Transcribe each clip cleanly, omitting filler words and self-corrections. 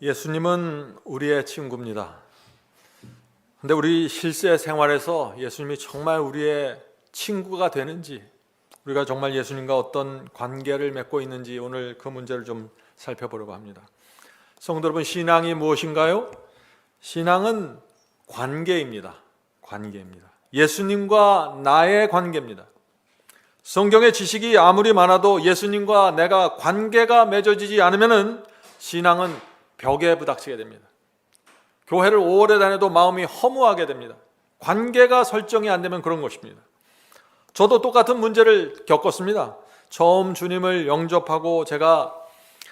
예수님은 우리의 친구입니다. 근데 우리 실제 생활에서 예수님이 정말 우리의 친구가 되는지, 우리가 정말 예수님과 어떤 관계를 맺고 있는지 오늘 그 문제를 좀 살펴보려고 합니다. 성도 여러분, 신앙이 무엇인가요? 신앙은 관계입니다. 관계입니다. 예수님과 나의 관계입니다. 성경의 지식이 아무리 많아도 예수님과 내가 관계가 맺어지지 않으면 신앙은 벽에 부닥치게 됩니다. 교회를 오래 다녀도 마음이 허무하게 됩니다. 관계가 설정이 안 되면 그런 것입니다. 저도 똑같은 문제를 겪었습니다. 처음 주님을 영접하고 제가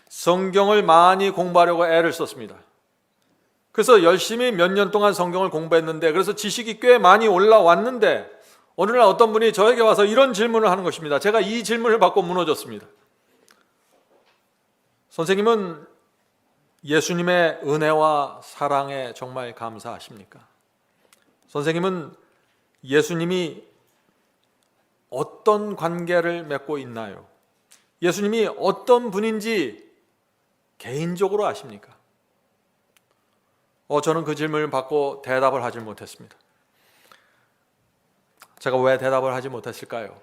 성경을 많이 공부하려고 애를 썼습니다. 그래서 열심히 몇 년 동안 성경을 공부했는데, 그래서 지식이 꽤 많이 올라왔는데 어느 날 어떤 분이 저에게 와서 이런 질문을 하는 것입니다. 제가 이 질문을 받고 무너졌습니다. 선생님은 예수님의 은혜와 사랑에 정말 감사하십니까? 선생님은 예수님이 어떤 관계를 맺고 있나요? 예수님이 어떤 분인지 개인적으로 아십니까? 저는 그 질문을 받고 대답을 하지 못했습니다. 제가 왜 대답을 하지 못했을까요?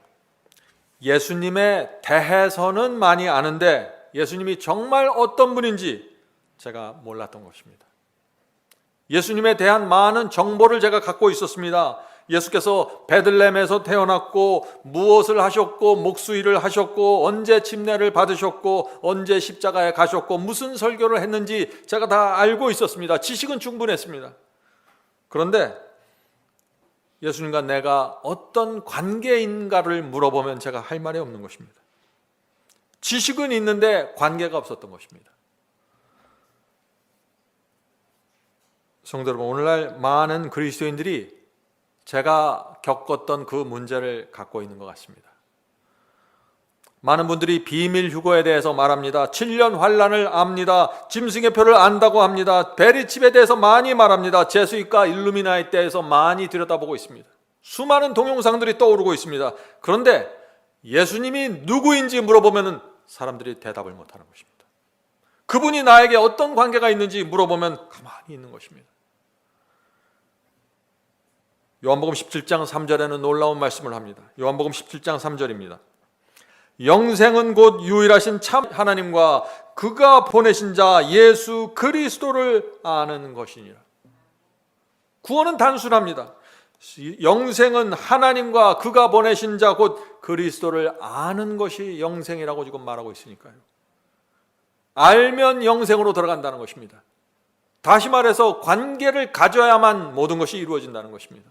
예수님에 대해서는 많이 아는데 예수님이 정말 어떤 분인지 제가 몰랐던 것입니다. 예수님에 대한 많은 정보를 제가 갖고 있었습니다. 예수께서 베들레헴에서 태어났고 무엇을 하셨고 목수일을 하셨고 언제 침례를 받으셨고 언제 십자가에 가셨고 무슨 설교를 했는지 제가 다 알고 있었습니다. 지식은 충분했습니다. 그런데 예수님과 내가 어떤 관계인가를 물어보면 제가 할 말이 없는 것입니다. 지식은 있는데 관계가 없었던 것입니다. 성도 여러분, 오늘날 많은 그리스도인들이 제가 겪었던 그 문제를 갖고 있는 것 같습니다. 많은 분들이 비밀 휴거에 대해서 말합니다. 7년 환란을 압니다. 짐승의 표를 안다고 합니다. 베리칩에 대해서 많이 말합니다. 제수익과 일루미나에 대해서 많이 들여다보고 있습니다. 수많은 동영상들이 떠오르고 있습니다. 그런데 예수님이 누구인지 물어보면 사람들이 대답을 못하는 것입니다. 그분이 나에게 어떤 관계가 있는지 물어보면 가만히 있는 것입니다. 요한복음 17장 3절에는 놀라운 말씀을 합니다. 요한복음 17장 3절입니다. 영생은 곧 유일하신 참 하나님과 그가 보내신 자 예수 그리스도를 아는 것이니라. 구원은 단순합니다. 영생은 하나님과 그가 보내신 자 곧 그리스도를 아는 것이 영생이라고 지금 말하고 있으니까요. 알면 영생으로 들어간다는 것입니다. 다시 말해서 관계를 가져야만 모든 것이 이루어진다는 것입니다.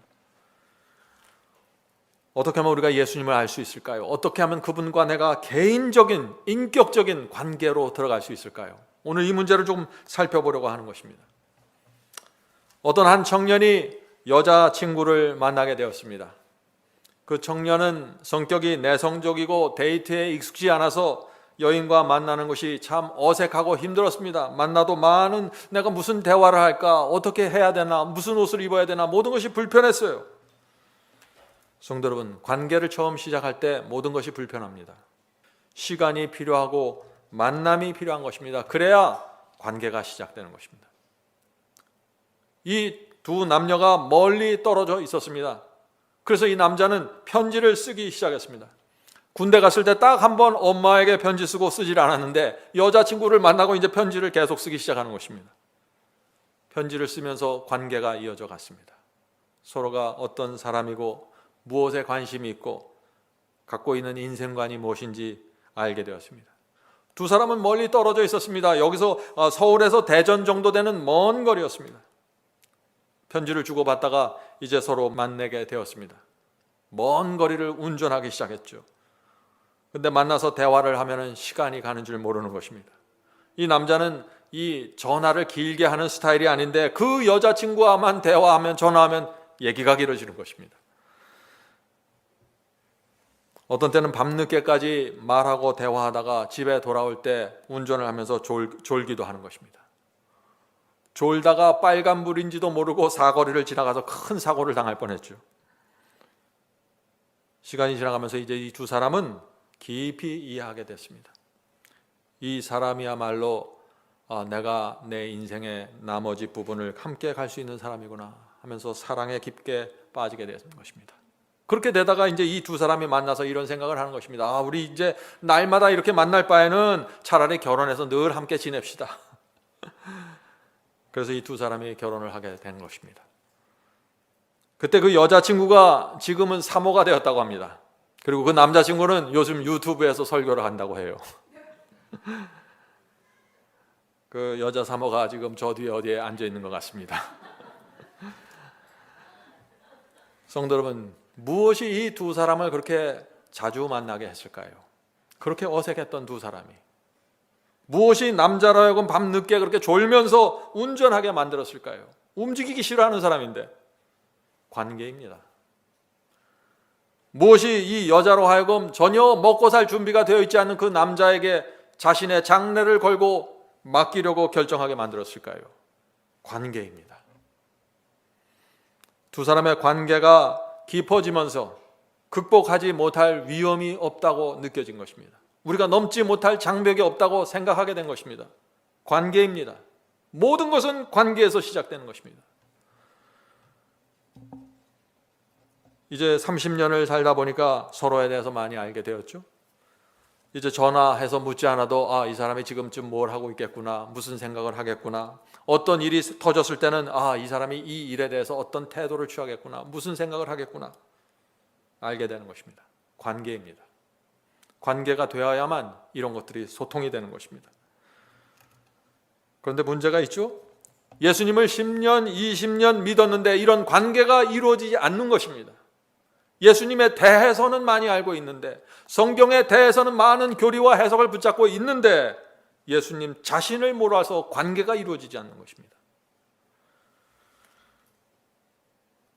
어떻게 하면 우리가 예수님을 알 수 있을까요? 어떻게 하면 그분과 내가 개인적인, 인격적인 관계로 들어갈 수 있을까요? 오늘 이 문제를 좀 살펴보려고 하는 것입니다. 어떤 한 청년이 여자친구를 만나게 되었습니다. 그 청년은 성격이 내성적이고 데이트에 익숙지 않아서 여인과 만나는 것이 참 어색하고 힘들었습니다. 만나도 내가 무슨 대화를 할까? 어떻게 해야 되나? 무슨 옷을 입어야 되나? 모든 것이 불편했어요. 성도 여러분, 관계를 처음 시작할 때 모든 것이 불편합니다. 시간이 필요하고 만남이 필요한 것입니다. 그래야 관계가 시작되는 것입니다. 이 두 남녀가 멀리 떨어져 있었습니다. 그래서 이 남자는 편지를 쓰기 시작했습니다. 군대 갔을 때 딱 한 번 엄마에게 편지 쓰고 쓰질 않았는데 여자친구를 만나고 이제 편지를 계속 쓰기 시작하는 것입니다. 편지를 쓰면서 관계가 이어져 갔습니다. 서로가 어떤 사람이고 무엇에 관심이 있고 갖고 있는 인생관이 무엇인지 알게 되었습니다. 두 사람은 멀리 떨어져 있었습니다. 여기서 서울에서 대전 정도 되는 먼 거리였습니다. 편지를 주고받다가 이제 서로 만나게 되었습니다. 먼 거리를 운전하기 시작했죠. 근데 만나서 대화를 하면 시간이 가는 줄 모르는 것입니다. 이 남자는 이 전화를 길게 하는 스타일이 아닌데 그 여자친구와만 대화하면 전화하면 얘기가 길어지는 것입니다. 어떤 때는 밤늦게까지 말하고 대화하다가 집에 돌아올 때 운전을 하면서 졸기도 하는 것입니다. 졸다가 빨간불인지도 모르고 사거리를 지나가서 큰 사고를 당할 뻔했죠. 시간이 지나가면서 이제 이 두 사람은 깊이 이해하게 됐습니다. 이 사람이야말로 내가 내 인생의 나머지 부분을 함께 갈 수 있는 사람이구나 하면서 사랑에 깊게 빠지게 되는 것입니다. 그렇게 되다가 이제 이 두 사람이 만나서 이런 생각을 하는 것입니다. 우리 이제 날마다 이렇게 만날 바에는 차라리 결혼해서 늘 함께 지냅시다. 그래서 이 두 사람이 결혼을 하게 된 것입니다. 그때 그 여자친구가 지금은 사모가 되었다고 합니다. 그리고 그 남자친구는 요즘 유튜브에서 설교를 한다고 해요. 그 여자 사모가 지금 저 뒤에 어디에 앉아 있는 것 같습니다. 성도 여러분, 무엇이 이 두 사람을 그렇게 자주 만나게 했을까요? 그렇게 어색했던 두 사람이 무엇이 남자로 하여금 밤늦게 그렇게 졸면서 운전하게 만들었을까요? 움직이기 싫어하는 사람인데 관계입니다. 무엇이 이 여자로 하여금 전혀 먹고 살 준비가 되어 있지 않는 그 남자에게 자신의 장래를 걸고 맡기려고 결정하게 만들었을까요? 관계입니다. 두 사람의 관계가 깊어지면서 극복하지 못할 위험이 없다고 느껴진 것입니다. 우리가 넘지 못할 장벽이 없다고 생각하게 된 것입니다. 관계입니다. 모든 것은 관계에서 시작되는 것입니다. 이제 30년을 살다 보니까 서로에 대해서 많이 알게 되었죠. 이제 전화해서 묻지 않아도 이 사람이 지금쯤 뭘 하고 있겠구나, 무슨 생각을 하겠구나, 어떤 일이 터졌을 때는 이 사람이 이 일에 대해서 어떤 태도를 취하겠구나, 무슨 생각을 하겠구나 알게 되는 것입니다. 관계입니다. 관계가 되어야만 이런 것들이 소통이 되는 것입니다. 그런데 문제가 있죠. 예수님을 10년, 20년 믿었는데 이런 관계가 이루어지지 않는 것입니다. 예수님에 대해서는 많이 알고 있는데, 성경에 대해서는 많은 교리와 해석을 붙잡고 있는데 예수님 자신을 몰아서 관계가 이루어지지 않는 것입니다.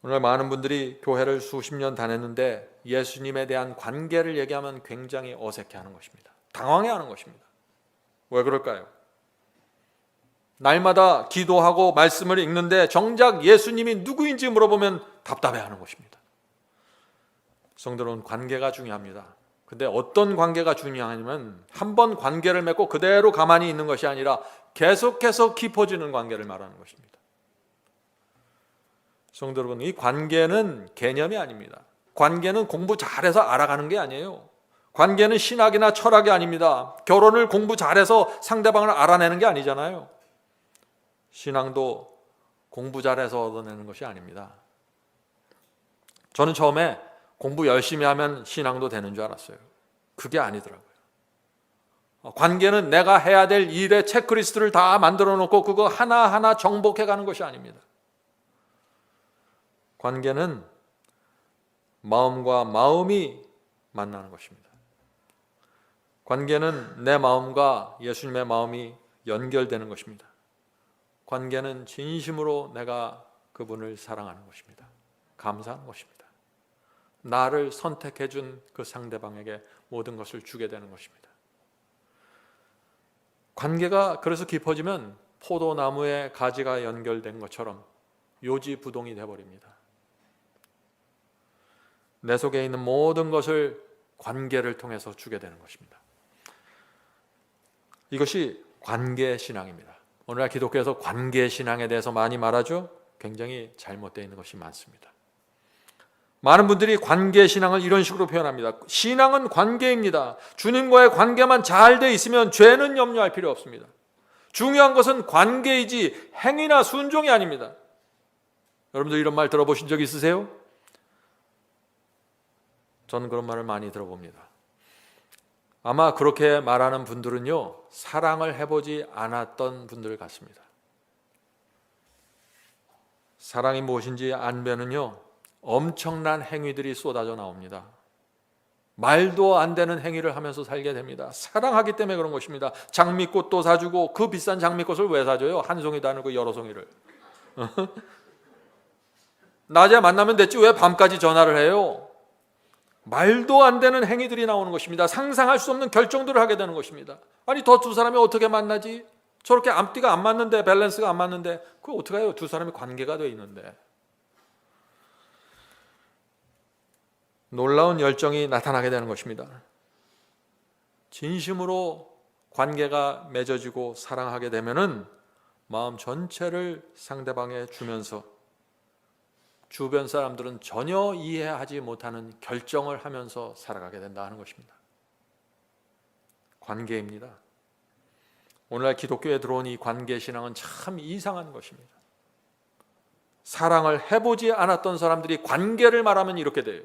오늘 많은 분들이 교회를 수십 년 다녔는데 예수님에 대한 관계를 얘기하면 굉장히 어색해하는 것입니다. 당황해하는 것입니다. 왜 그럴까요? 날마다 기도하고 말씀을 읽는데 정작 예수님이 누구인지 물어보면 답답해하는 것입니다. 성도는 관계가 중요합니다. 근데 어떤 관계가 중요하냐면 한 번 관계를 맺고 그대로 가만히 있는 것이 아니라 계속해서 깊어지는 관계를 말하는 것입니다. 성도 여러분, 이 관계는 개념이 아닙니다. 관계는 공부 잘해서 알아가는 게 아니에요. 관계는 신학이나 철학이 아닙니다. 결혼을 공부 잘해서 상대방을 알아내는 게 아니잖아요. 신앙도 공부 잘해서 얻어내는 것이 아닙니다. 저는 처음에 공부 열심히 하면 신앙도 되는 줄 알았어요. 그게 아니더라고요. 관계는 내가 해야 될 일의 체크리스트를 다 만들어 놓고 그거 하나하나 정복해 가는 것이 아닙니다. 관계는 마음과 마음이 만나는 것입니다. 관계는 내 마음과 예수님의 마음이 연결되는 것입니다. 관계는 진심으로 내가 그분을 사랑하는 것입니다. 감사하는 것입니다. 나를 선택해 준 그 상대방에게 모든 것을 주게 되는 것입니다. 관계가 그래서 깊어지면 포도나무에 가지가 연결된 것처럼 요지부동이 되어버립니다. 내 속에 있는 모든 것을 관계를 통해서 주게 되는 것입니다. 이것이 관계신앙입니다. 오늘날 기독교에서 관계신앙에 대해서 많이 말하죠. 굉장히 잘못되어 있는 것이 많습니다. 많은 분들이 관계신앙을 이런 식으로 표현합니다. 신앙은 관계입니다. 주님과의 관계만 잘 돼 있으면 죄는 염려할 필요 없습니다. 중요한 것은 관계이지 행위나 순종이 아닙니다. 여러분들 이런 말 들어보신 적 있으세요? 저는 그런 말을 많이 들어봅니다. 아마 그렇게 말하는 분들은요, 사랑을 해보지 않았던 분들 같습니다. 사랑이 무엇인지 알면은요, 엄청난 행위들이 쏟아져 나옵니다. 말도 안 되는 행위를 하면서 살게 됩니다. 사랑하기 때문에 그런 것입니다. 장미꽃도 사주고 그 비싼 장미꽃을 왜 사줘요? 한 송이도 아니고 여러 송이를. 낮에 만나면 됐지 왜 밤까지 전화를 해요? 말도 안 되는 행위들이 나오는 것입니다. 상상할 수 없는 결정들을 하게 되는 것입니다. 아니 더 두 사람이 어떻게 만나지? 저렇게 앞뒤가 안 맞는데, 밸런스가 안 맞는데 그거 어떻게 해요? 두 사람이 관계가 돼 있는데. 놀라운 열정이 나타나게 되는 것입니다. 진심으로 관계가 맺어지고 사랑하게 되면은 마음 전체를 상대방에 주면서 주변 사람들은 전혀 이해하지 못하는 결정을 하면서 살아가게 된다 하는 것입니다. 관계입니다. 오늘날 기독교에 들어온 이 관계신앙은 참 이상한 것입니다. 사랑을 해보지 않았던 사람들이 관계를 말하면 이렇게 돼요.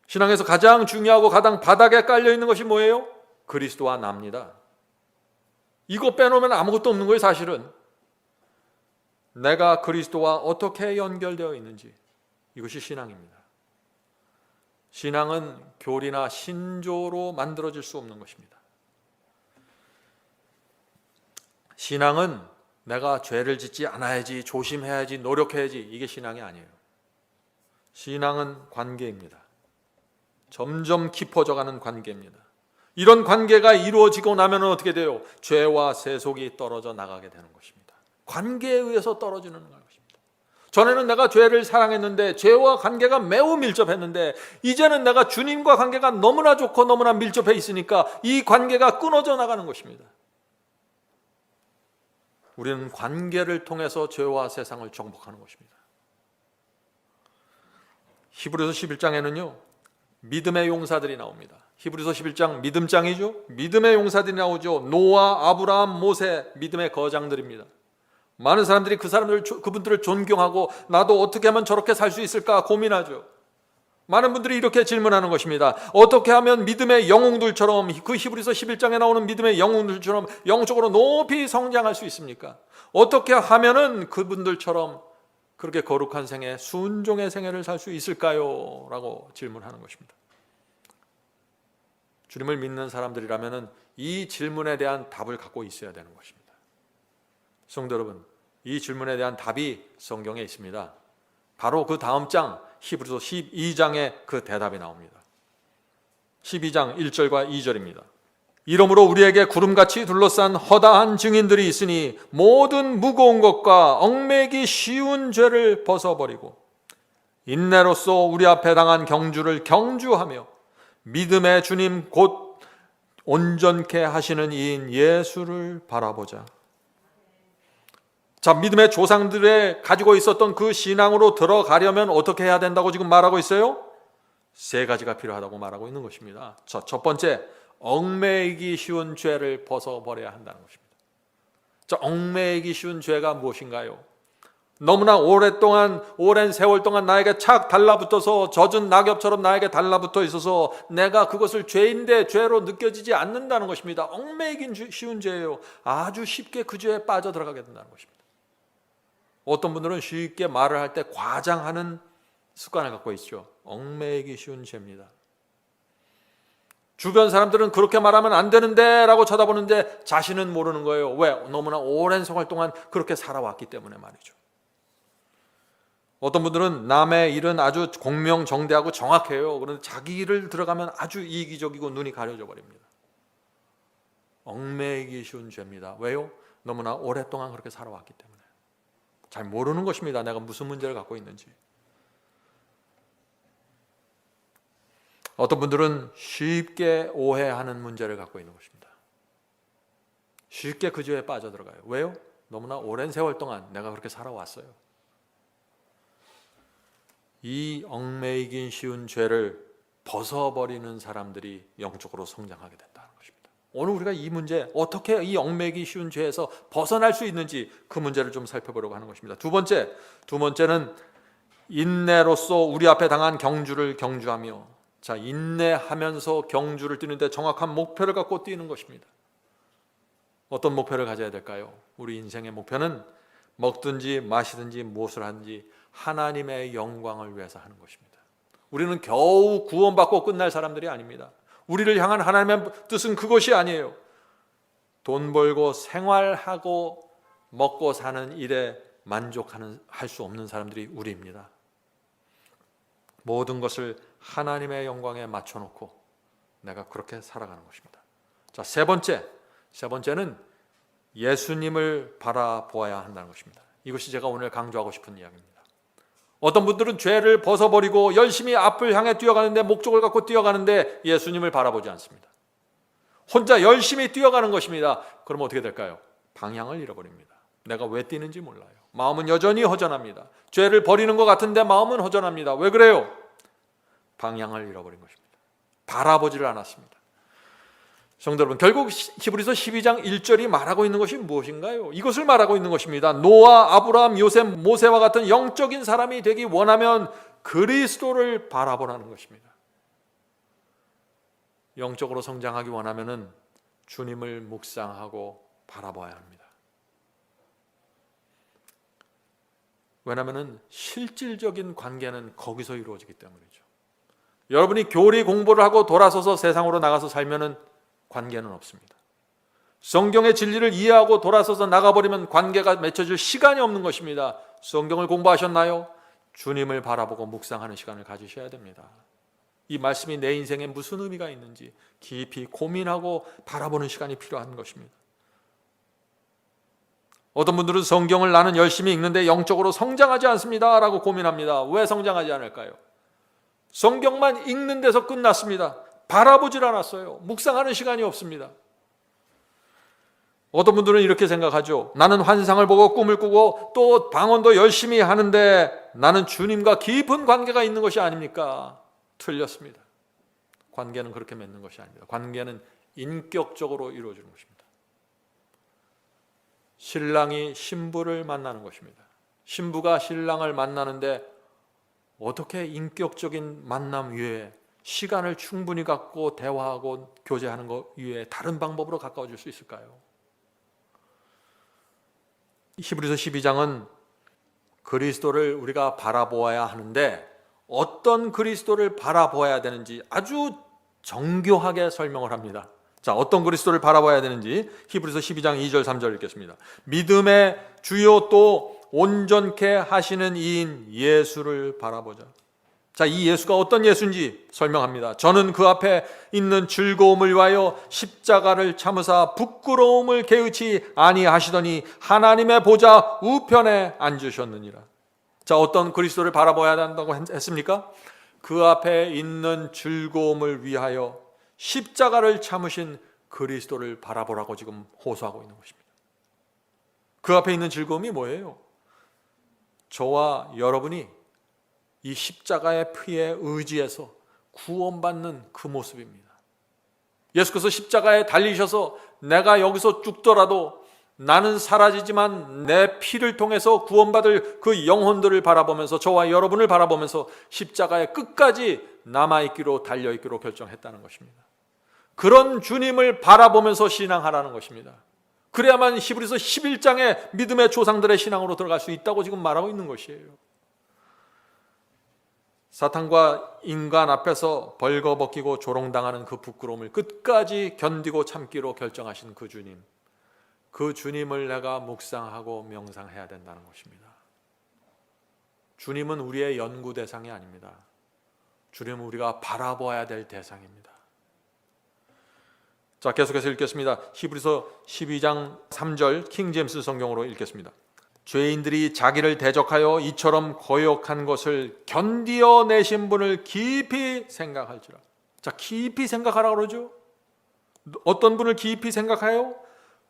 신앙에서 가장 중요하고 가장 바닥에 깔려있는 것이 뭐예요? 그리스도와 나입니다. 이거 빼놓으면 아무것도 없는 거예요. 사실은 내가 그리스도와 어떻게 연결되어 있는지, 이것이 신앙입니다. 신앙은 교리나 신조로 만들어질 수 없는 것입니다. 신앙은 내가 죄를 짓지 않아야지, 조심해야지, 노력해야지, 이게 신앙이 아니에요. 신앙은 관계입니다. 점점 깊어져가는 관계입니다. 이런 관계가 이루어지고 나면 어떻게 돼요? 죄와 세속이 떨어져 나가게 되는 것입니다. 관계에 의해서 떨어지는 것입니다. 전에는 내가 죄를 사랑했는데, 죄와 관계가 매우 밀접했는데, 이제는 내가 주님과 관계가 너무나 좋고 너무나 밀접해 있으니까 이 관계가 끊어져 나가는 것입니다. 우리는 관계를 통해서 죄와 세상을 정복하는 것입니다. 히브리서 11장에는요 믿음의 용사들이 나옵니다. 히브리서 11장 믿음장이죠. 믿음의 용사들이 나오죠. 노아, 아브라함, 모세, 믿음의 거장들입니다. 많은 사람들이 그분들을 존경하고 나도 어떻게 하면 저렇게 살 수 있을까 고민하죠. 많은 분들이 이렇게 질문하는 것입니다. 어떻게 하면 믿음의 영웅들처럼, 그 히브리서 11장에 나오는 믿음의 영웅들처럼 영적으로 높이 성장할 수 있습니까? 어떻게 하면은 그분들처럼 그렇게 거룩한 생애, 순종의 생애를 살 수 있을까요? 라고 질문하는 것입니다. 주님을 믿는 사람들이라면 이 질문에 대한 답을 갖고 있어야 되는 것입니다. 성도 여러분, 이 질문에 대한 답이 성경에 있습니다. 바로 그 다음 장 히브리서 12장에 그 대답이 나옵니다. 12장 1절과 2절입니다. 이러므로 우리에게 구름같이 둘러싼 허다한 증인들이 있으니 모든 무거운 것과 얽매이기 쉬운 죄를 벗어버리고 인내로써 우리 앞에 당한 경주를 경주하며 믿음의 주님 곧 온전케 하시는 이인 예수를 바라보자. 자, 믿음의 조상들의 가지고 있었던 그 신앙으로 들어가려면 어떻게 해야 된다고 지금 말하고 있어요? 세 가지가 필요하다고 말하고 있는 것입니다. 첫 번째, 얽매이기 쉬운 죄를 벗어버려야 한다는 것입니다. 자, 얽매이기 쉬운 죄가 무엇인가요? 너무나 오랜 세월 동안 나에게 착 달라붙어서 젖은 낙엽처럼 나에게 달라붙어 있어서 내가 그것을 죄인데 죄로 느껴지지 않는다는 것입니다. 얽매이기 쉬운 죄예요. 아주 쉽게 그 죄에 빠져들어가게 된다는 것입니다. 어떤 분들은 쉽게 말을 할 때 과장하는 습관을 갖고 있죠. 얽매이기 쉬운 죄입니다. 주변 사람들은 그렇게 말하면 안 되는데 라고 쳐다보는데 자신은 모르는 거예요. 왜? 너무나 오랜 생활 동안 그렇게 살아왔기 때문에 말이죠. 어떤 분들은 남의 일은 아주 공명정대하고 정확해요. 그런데 자기 일을 들어가면 아주 이기적이고 눈이 가려져 버립니다. 얽매이기 쉬운 죄입니다. 왜요? 너무나 오랫동안 그렇게 살아왔기 때문에. 잘 모르는 것입니다. 내가 무슨 문제를 갖고 있는지. 어떤 분들은 쉽게 오해하는 문제를 갖고 있는 것입니다. 쉽게 그 죄에 빠져들어가요. 왜요? 너무나 오랜 세월 동안 내가 그렇게 살아왔어요. 이 얽매이긴 쉬운 죄를 벗어버리는 사람들이 영적으로 성장하게 된다는 것입니다. 오늘 우리가 이 문제, 어떻게 이 얽매이기 쉬운 죄에서 벗어날 수 있는지 그 문제를 좀 살펴보려고 하는 것입니다. 두 번째는 인내로써 우리 앞에 당한 경주를 경주하며, 자, 인내하면서 경주를 뛰는데 정확한 목표를 갖고 뛰는 것입니다. 어떤 목표를 가져야 될까요? 우리 인생의 목표는 먹든지 마시든지 무엇을 하든지 하나님의 영광을 위해서 하는 것입니다. 우리는 겨우 구원받고 끝날 사람들이 아닙니다. 우리를 향한 하나님의 뜻은 그것이 아니에요. 돈 벌고 생활하고 먹고 사는 일에 할 수 없는 사람들이 우리입니다. 모든 것을 하나님의 영광에 맞춰놓고 내가 그렇게 살아가는 것입니다. 자, 세 번째는 예수님을 바라보아야 한다는 것입니다. 이것이 제가 오늘 강조하고 싶은 이야기입니다. 어떤 분들은 죄를 벗어버리고 열심히 앞을 향해 뛰어가는데, 목적을 갖고 뛰어가는데 예수님을 바라보지 않습니다. 혼자 열심히 뛰어가는 것입니다. 그럼 어떻게 될까요? 방향을 잃어버립니다. 내가 왜 뛰는지 몰라요. 마음은 여전히 허전합니다. 죄를 버리는 것 같은데 마음은 허전합니다. 왜 그래요? 방향을 잃어버린 것입니다. 바라보지를 않았습니다. 성도 여러분, 결국 히브리서 12장 1절이 말하고 있는 것이 무엇인가요? 이것을 말하고 있는 것입니다. 노아, 아브라함, 요셉, 모세와 같은 영적인 사람이 되기 원하면 그리스도를 바라보라는 것입니다. 영적으로 성장하기 원하면 주님을 묵상하고 바라봐야 합니다. 왜냐하면 실질적인 관계는 거기서 이루어지기 때문이죠. 여러분이 교리 공부를 하고 돌아서서 세상으로 나가서 살면은 관계는 없습니다. 성경의 진리를 이해하고 돌아서서 나가버리면 관계가 맺혀질 시간이 없는 것입니다. 성경을 공부하셨나요? 주님을 바라보고 묵상하는 시간을 가지셔야 됩니다. 이 말씀이 내 인생에 무슨 의미가 있는지 깊이 고민하고 바라보는 시간이 필요한 것입니다. 어떤 분들은 성경을 나는 열심히 읽는데 영적으로 성장하지 않습니다 라고 고민합니다. 왜 성장하지 않을까요? 성경만 읽는 데서 끝났습니다. 바라보질 않았어요. 묵상하는 시간이 없습니다. 어떤 분들은 이렇게 생각하죠. 나는 환상을 보고 꿈을 꾸고 또 방언도 열심히 하는데 나는 주님과 깊은 관계가 있는 것이 아닙니까? 틀렸습니다. 관계는 그렇게 맺는 것이 아닙니다. 관계는 인격적으로 이루어지는 것입니다. 신랑이 신부를 만나는 것입니다. 신부가 신랑을 만나는데 어떻게 인격적인 만남 외에 시간을 충분히 갖고 대화하고 교제하는 것 외에 다른 방법으로 가까워질 수 있을까요? 히브리서 12장은 그리스도를 우리가 바라보아야 하는데 어떤 그리스도를 바라보아야 되는지 아주 정교하게 설명을 합니다. 자, 어떤 그리스도를 바라봐야 되는지 히브리서 12장 2절 3절 읽겠습니다. 믿음의 주요 또 온전케 하시는 이인 예수를 바라보자. 자, 이 예수가 어떤 예수인지 설명합니다. 저는 그 앞에 있는 즐거움을 위하여 십자가를 참으사 부끄러움을 개의치 아니하시더니 하나님의 보좌 우편에 앉으셨느니라. 자, 어떤 그리스도를 바라봐야 한다고 했습니까? 그 앞에 있는 즐거움을 위하여 십자가를 참으신 그리스도를 바라보라고 지금 호소하고 있는 것입니다. 그 앞에 있는 즐거움이 뭐예요? 저와 여러분이 이 십자가의 피에 의지해서 구원받는 그 모습입니다. 예수께서 십자가에 달리셔서 내가 여기서 죽더라도 나는 사라지지만 내 피를 통해서 구원받을 그 영혼들을 바라보면서 저와 여러분을 바라보면서 십자가의 끝까지 남아있기로 달려있기로 결정했다는 것입니다. 그런 주님을 바라보면서 신앙하라는 것입니다. 그래야만 히브리서 11장의 믿음의 조상들의 신앙으로 들어갈 수 있다고 지금 말하고 있는 것이에요. 사탄과 인간 앞에서 벌거벗기고 조롱당하는 그 부끄러움을 끝까지 견디고 참기로 결정하신 그 주님, 그 주님을 내가 묵상하고 명상해야 된다는 것입니다. 주님은 우리의 연구 대상이 아닙니다. 주님은 우리가 바라봐야 될 대상입니다. 자, 계속해서 읽겠습니다. 히브리서 12장 3절 킹제임스 성경으로 읽겠습니다. 죄인들이 자기를 대적하여 이처럼 거역한 것을 견디어 내신 분을 깊이 생각할지라. 자, 깊이 생각하라고 그러죠. 어떤 분을 깊이 생각해요?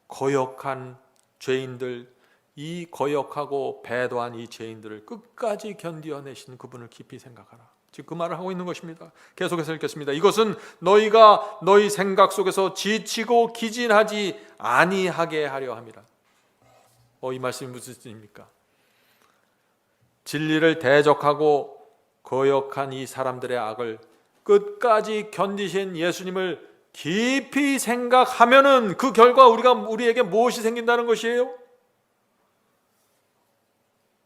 거역한 죄인들, 이 거역하고 배도한 이 죄인들을 끝까지 견디어 내신 그분을 깊이 생각하라. 지금 그 말을 하고 있는 것입니다. 계속해서 읽겠습니다. 이것은 너희가 너희 생각 속에서 지치고 기진하지 아니하게 하려 함이라. 이 말씀이 무슨 뜻입니까? 진리를 대적하고 거역한 이 사람들의 악을 끝까지 견디신 예수님을 깊이 생각하면은 그 결과 우리에게 무엇이 생긴다는 것이에요?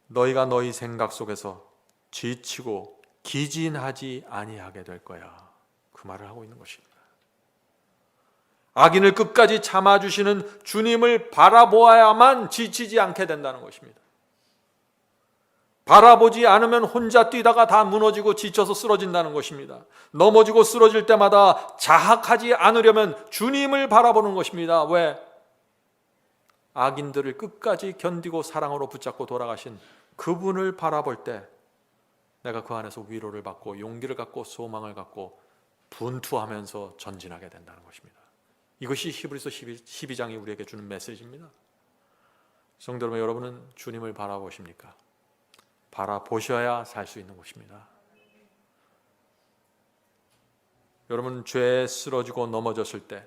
너희가 너희 생각 속에서 지치고 기진하지 아니하게 될 거야. 그 말을 하고 있는 것입니다. 악인을 끝까지 참아주시는 주님을 바라보아야만 지치지 않게 된다는 것입니다. 바라보지 않으면 혼자 뛰다가 다 무너지고 지쳐서 쓰러진다는 것입니다. 넘어지고 쓰러질 때마다 자학하지 않으려면 주님을 바라보는 것입니다. 왜? 악인들을 끝까지 견디고 사랑으로 붙잡고 돌아가신 그분을 바라볼 때 내가 그 안에서 위로를 받고 용기를 갖고 소망을 갖고 분투하면서 전진하게 된다는 것입니다. 이것이 히브리서 12장이 우리에게 주는 메시지입니다. 성도 여러분, 여러분은 주님을 바라보십니까? 바라보셔야 살 수 있는 것입니다. 여러분, 죄에 쓰러지고 넘어졌을 때,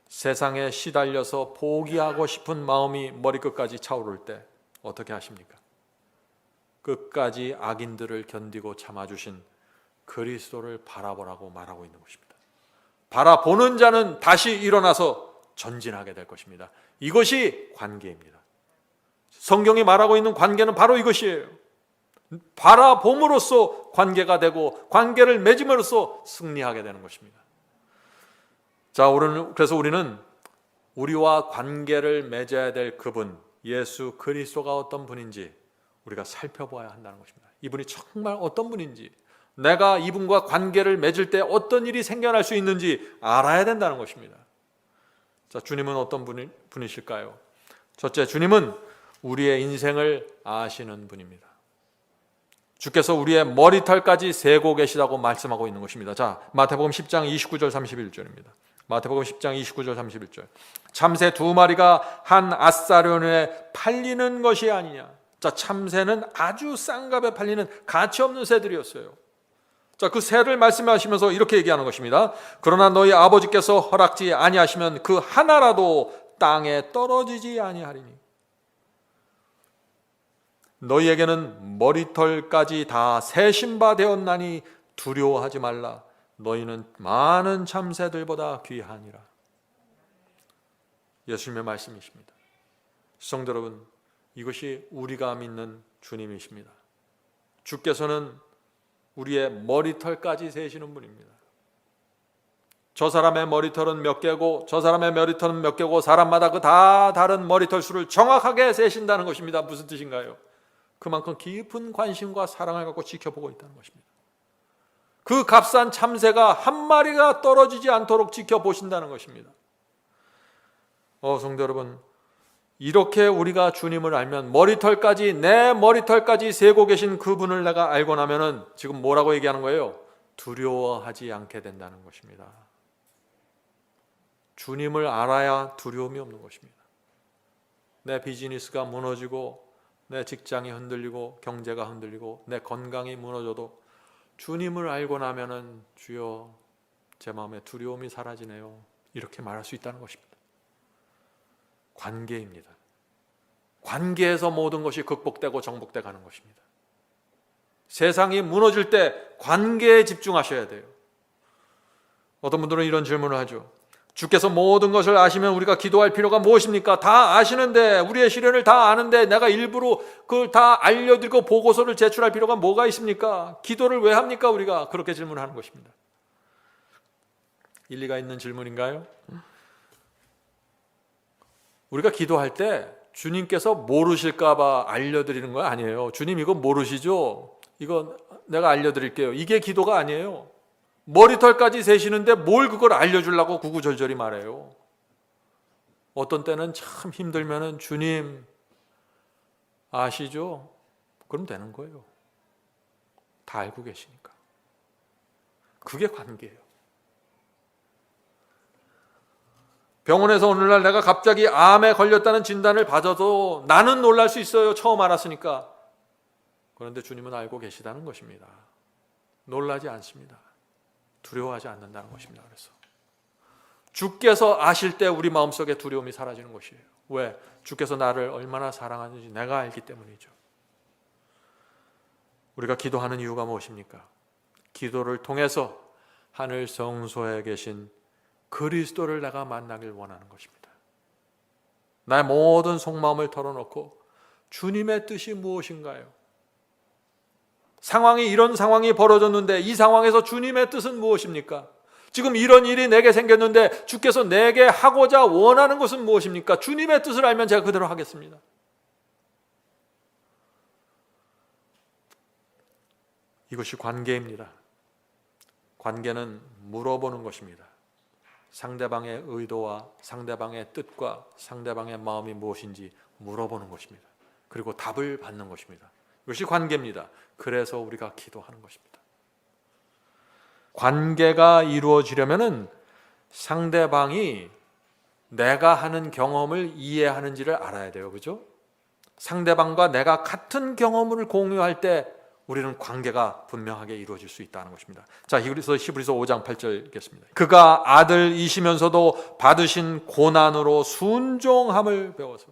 세상에 시달려서 포기하고 싶은 마음이 머리끝까지 차오를 때 어떻게 하십니까? 끝까지 악인들을 견디고 참아주신 그리스도를 바라보라고 말하고 있는 것입니다. 바라보는 자는 다시 일어나서 전진하게 될 것입니다. 이것이 관계입니다. 성경이 말하고 있는 관계는 바로 이것이에요. 바라봄으로써 관계가 되고 관계를 맺음으로써 승리하게 되는 것입니다. 자, 그래서 우리는 우리와 관계를 맺어야 될 그분 예수 그리스도가 어떤 분인지 우리가 살펴봐야 한다는 것입니다. 이분이 정말 어떤 분인지, 내가 이분과 관계를 맺을 때 어떤 일이 생겨날 수 있는지 알아야 된다는 것입니다. 자, 주님은 어떤 분이실까요? 첫째, 주님은 우리의 인생을 아시는 분입니다. 주께서 우리의 머리털까지 세고 계시다고 말씀하고 있는 것입니다. 자, 마태복음 10장 29절 31절입니다. 마태복음 10장 29절 31절. 참새 두 마리가 한 앗사료에 팔리는 것이 아니냐. 자, 참새는 아주 싼 값에 팔리는 가치 없는 새들이었어요. 자, 그 새를 말씀하시면서 이렇게 얘기하는 것입니다. 그러나 너희 아버지께서 허락지 아니하시면 그 하나라도 땅에 떨어지지 아니하리니 너희에게는 머리털까지 다 세신 바 되었나니 두려워하지 말라. 너희는 많은 참새들보다 귀하니라. 예수님의 말씀이십니다. 성도 여러분, 이것이 우리가 믿는 주님이십니다. 주께서는 우리의 머리털까지 세시는 분입니다. 저 사람의 머리털은 몇 개고 저 사람의 머리털은 몇 개고 사람마다 그 다 다른 머리털 수를 정확하게 세신다는 것입니다. 무슨 뜻인가요? 그만큼 깊은 관심과 사랑을 갖고 지켜보고 있다는 것입니다. 그 값싼 참새가 한 마리가 떨어지지 않도록 지켜보신다는 것입니다. 성도 여러분, 이렇게 우리가 주님을 알면 머리털까지, 내 머리털까지 세고 계신 그분을 내가 알고 나면은 지금 뭐라고 얘기하는 거예요? 두려워하지 않게 된다는 것입니다. 주님을 알아야 두려움이 없는 것입니다. 내 비즈니스가 무너지고 내 직장이 흔들리고 경제가 흔들리고 내 건강이 무너져도 주님을 알고 나면은 주여 제 마음에 두려움이 사라지네요. 이렇게 말할 수 있다는 것입니다. 관계입니다. 관계에서 모든 것이 극복되고 정복돼 가는 것입니다. 세상이 무너질 때 관계에 집중하셔야 돼요. 어떤 분들은 이런 질문을 하죠. 주께서 모든 것을 아시면 우리가 기도할 필요가 무엇입니까? 다 아시는데, 우리의 시련을 다 아는데 내가 일부러 그걸 다 알려드리고 보고서를 제출할 필요가 뭐가 있습니까? 기도를 왜 합니까? 우리가 그렇게 질문하는 것입니다. 일리가 있는 질문인가요? 우리가 기도할 때 주님께서 모르실까 봐 알려드리는 거 아니에요. 주님 이거 모르시죠? 이거 내가 알려드릴게요. 이게 기도가 아니에요. 머리털까지 세시는데 뭘 그걸 알려주려고 구구절절히 말해요. 어떤 때는 참 힘들면은 주님 아시죠? 그럼 되는 거예요. 다 알고 계시니까. 그게 관계예요. 병원에서 오늘날 내가 갑자기 암에 걸렸다는 진단을 받아도 나는 놀랄 수 있어요. 처음 알았으니까. 그런데 주님은 알고 계시다는 것입니다. 놀라지 않습니다. 두려워하지 않는다는 것입니다. 그래서 주께서 아실 때 우리 마음속에 두려움이 사라지는 것이에요. 왜? 주께서 나를 얼마나 사랑하는지 내가 알기 때문이죠. 우리가 기도하는 이유가 무엇입니까? 기도를 통해서 하늘 성소에 계신 그리스도를 내가 만나길 원하는 것입니다. 나의 모든 속마음을 털어놓고 주님의 뜻이 무엇인가요? 이런 상황이 벌어졌는데 이 상황에서 주님의 뜻은 무엇입니까? 지금 이런 일이 내게 생겼는데 주께서 내게 하고자 원하는 것은 무엇입니까? 주님의 뜻을 알면 제가 그대로 하겠습니다. 이것이 관계입니다. 관계는 물어보는 것입니다. 상대방의 의도와 상대방의 뜻과 상대방의 마음이 무엇인지 물어보는 것입니다. 그리고 답을 받는 것입니다. 이것이 관계입니다. 그래서 우리가 기도하는 것입니다. 관계가 이루어지려면은 상대방이 내가 하는 경험을 이해하는지를 알아야 돼요. 그죠? 상대방과 내가 같은 경험을 공유할 때 우리는 관계가 분명하게 이루어질 수 있다는 것입니다. 자, 히브리서 5장 8절 읽겠습니다. 그가 아들이시면서도 받으신 고난으로 순종함을 배워서.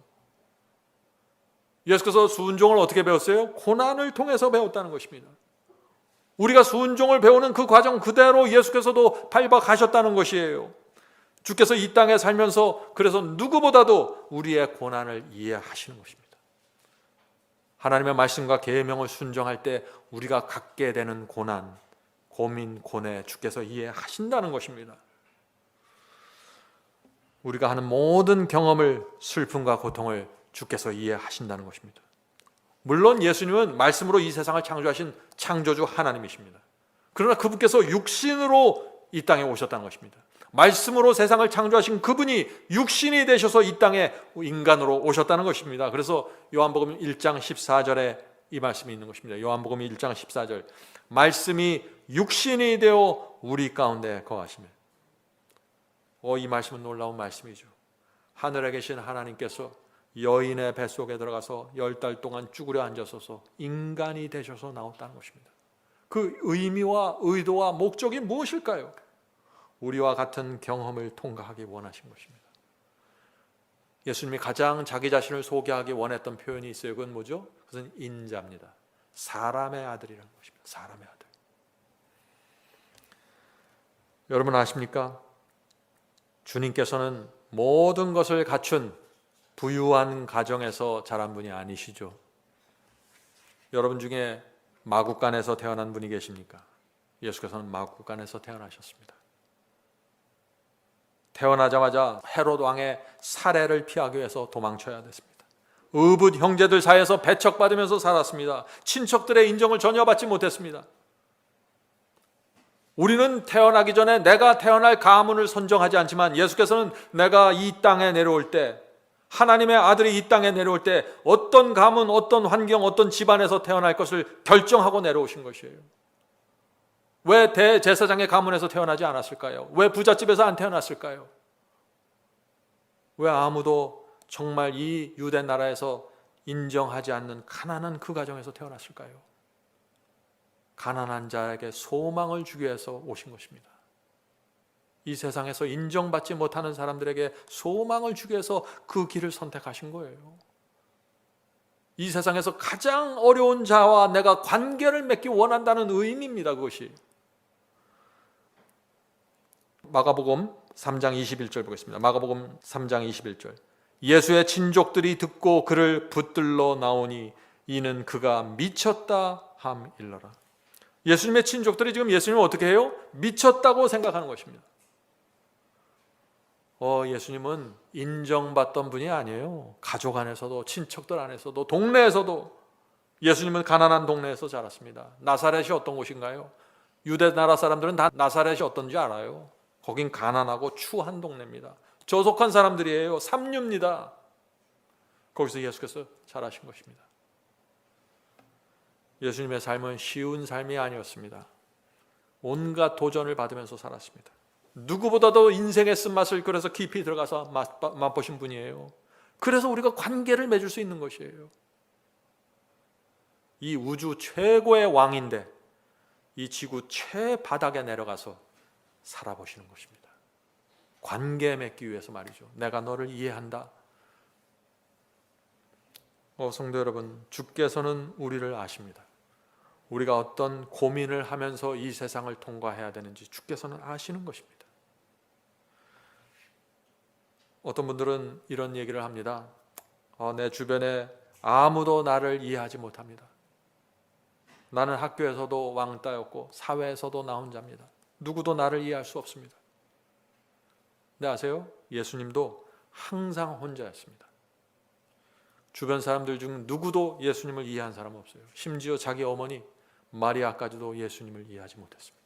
예수께서 순종을 어떻게 배웠어요? 고난을 통해서 배웠다는 것입니다. 우리가 순종을 배우는 그 과정 그대로 예수께서도 밟아 가셨다는 것이에요. 주께서 이 땅에 살면서 그래서 누구보다도 우리의 고난을 이해하시는 것입니다. 하나님의 말씀과 계명을 순종할 때 우리가 갖게 되는 고난, 고민, 고뇌 주께서 이해하신다는 것입니다. 우리가 하는 모든 경험을, 슬픔과 고통을 주께서 이해하신다는 것입니다. 물론 예수님은 말씀으로 이 세상을 창조하신 창조주 하나님이십니다. 그러나 그분께서 육신으로 이 땅에 오셨다는 것입니다. 말씀으로 세상을 창조하신 그분이 육신이 되셔서 이 땅에 인간으로 오셨다는 것입니다. 그래서 요한복음 1장 14절에 이 말씀이 있는 것입니다. 요한복음 1장 14절 말씀이 육신이 되어 우리 가운데 거하시며. 이 말씀은 놀라운 말씀이죠. 하늘에 계신 하나님께서 여인의 뱃속에 들어가서 10달 동안 쭈그려 앉으셔서 인간이 되셔서 나왔다는 것입니다. 그 의미와 의도와 목적이 무엇일까요? 우리와 같은 경험을 통과하기 원하신 것입니다. 예수님이 가장 자기 자신을 소개하기 원했던 표현이 있어요. 그건 뭐죠? 그것은 인자입니다. 사람의 아들이라는 것입니다. 사람의 아들. 여러분 아십니까? 주님께서는 모든 것을 갖춘 부유한 가정에서 자란 분이 아니시죠. 여러분 중에 마국간에서 태어난 분이 계십니까? 예수께서는 마국간에서 태어나셨습니다. 태어나자마자 헤롯 왕의 살해를 피하기 위해서 도망쳐야 됐습니다. 의붓 형제들 사이에서 배척받으면서 살았습니다. 친척들의 인정을 전혀 받지 못했습니다. 우리는 태어나기 전에 내가 태어날 가문을 선정하지 않지만 예수께서는 내가 이 땅에 내려올 때, 하나님의 아들이 이 땅에 내려올 때 어떤 가문, 어떤 환경, 어떤 집안에서 태어날 것을 결정하고 내려오신 것이에요. 왜 대제사장의 가문에서 태어나지 않았을까요? 왜 부잣집에서 안 태어났을까요? 왜 아무도 정말 이 유대 나라에서 인정하지 않는 가난한 그 가정에서 태어났을까요? 가난한 자에게 소망을 주기 위해서 오신 것입니다. 이 세상에서 인정받지 못하는 사람들에게 소망을 주기 위해서 그 길을 선택하신 거예요. 이 세상에서 가장 어려운 자와 내가 관계를 맺기 원한다는 의미입니다. 그것이. 마가복음 3장 21절 보겠습니다. 마가복음 3장 21절. 예수의 친족들이 듣고 그를 붙들러 나오니 이는 그가 미쳤다 함일러라. 예수님의 친족들이 지금 예수님을 어떻게 해요? 미쳤다고 생각하는 것입니다. 예수님은 인정받던 분이 아니에요. 가족 안에서도, 친척들 안에서도, 동네에서도. 예수님은 가난한 동네에서 자랐습니다. 나사렛이 어떤 곳인가요? 유대 나라 사람들은 다 나사렛이 어떤지 알아요. 거긴 가난하고 추한 동네입니다. 저속한 사람들이에요. 삼류입니다. 거기서 예수께서 자라신 것입니다. 예수님의 삶은 쉬운 삶이 아니었습니다. 온갖 도전을 받으면서 살았습니다. 누구보다도 인생의 쓴맛을 그래서 깊이 들어가서 맛보신 분이에요. 그래서 우리가 관계를 맺을 수 있는 것이에요. 이 우주 최고의 왕인데 이 지구 최바닥에 내려가서 살아보시는 것입니다. 관계 맺기 위해서 말이죠. 내가 너를 이해한다. 성도 여러분, 주께서는 우리를 아십니다. 우리가 어떤 고민을 하면서 이 세상을 통과해야 되는지 주께서는 아시는 것입니다. 어떤 분들은 이런 얘기를 합니다. 내 주변에 아무도 나를 이해하지 못합니다. 나는 학교에서도 왕따였고 사회에서도 나 혼자입니다. 누구도 나를 이해할 수 없습니다. 근데 아세요? 예수님도 항상 혼자였습니다. 주변 사람들 중 누구도 예수님을 이해한 사람은 없어요. 심지어 자기 어머니 마리아까지도 예수님을 이해하지 못했습니다.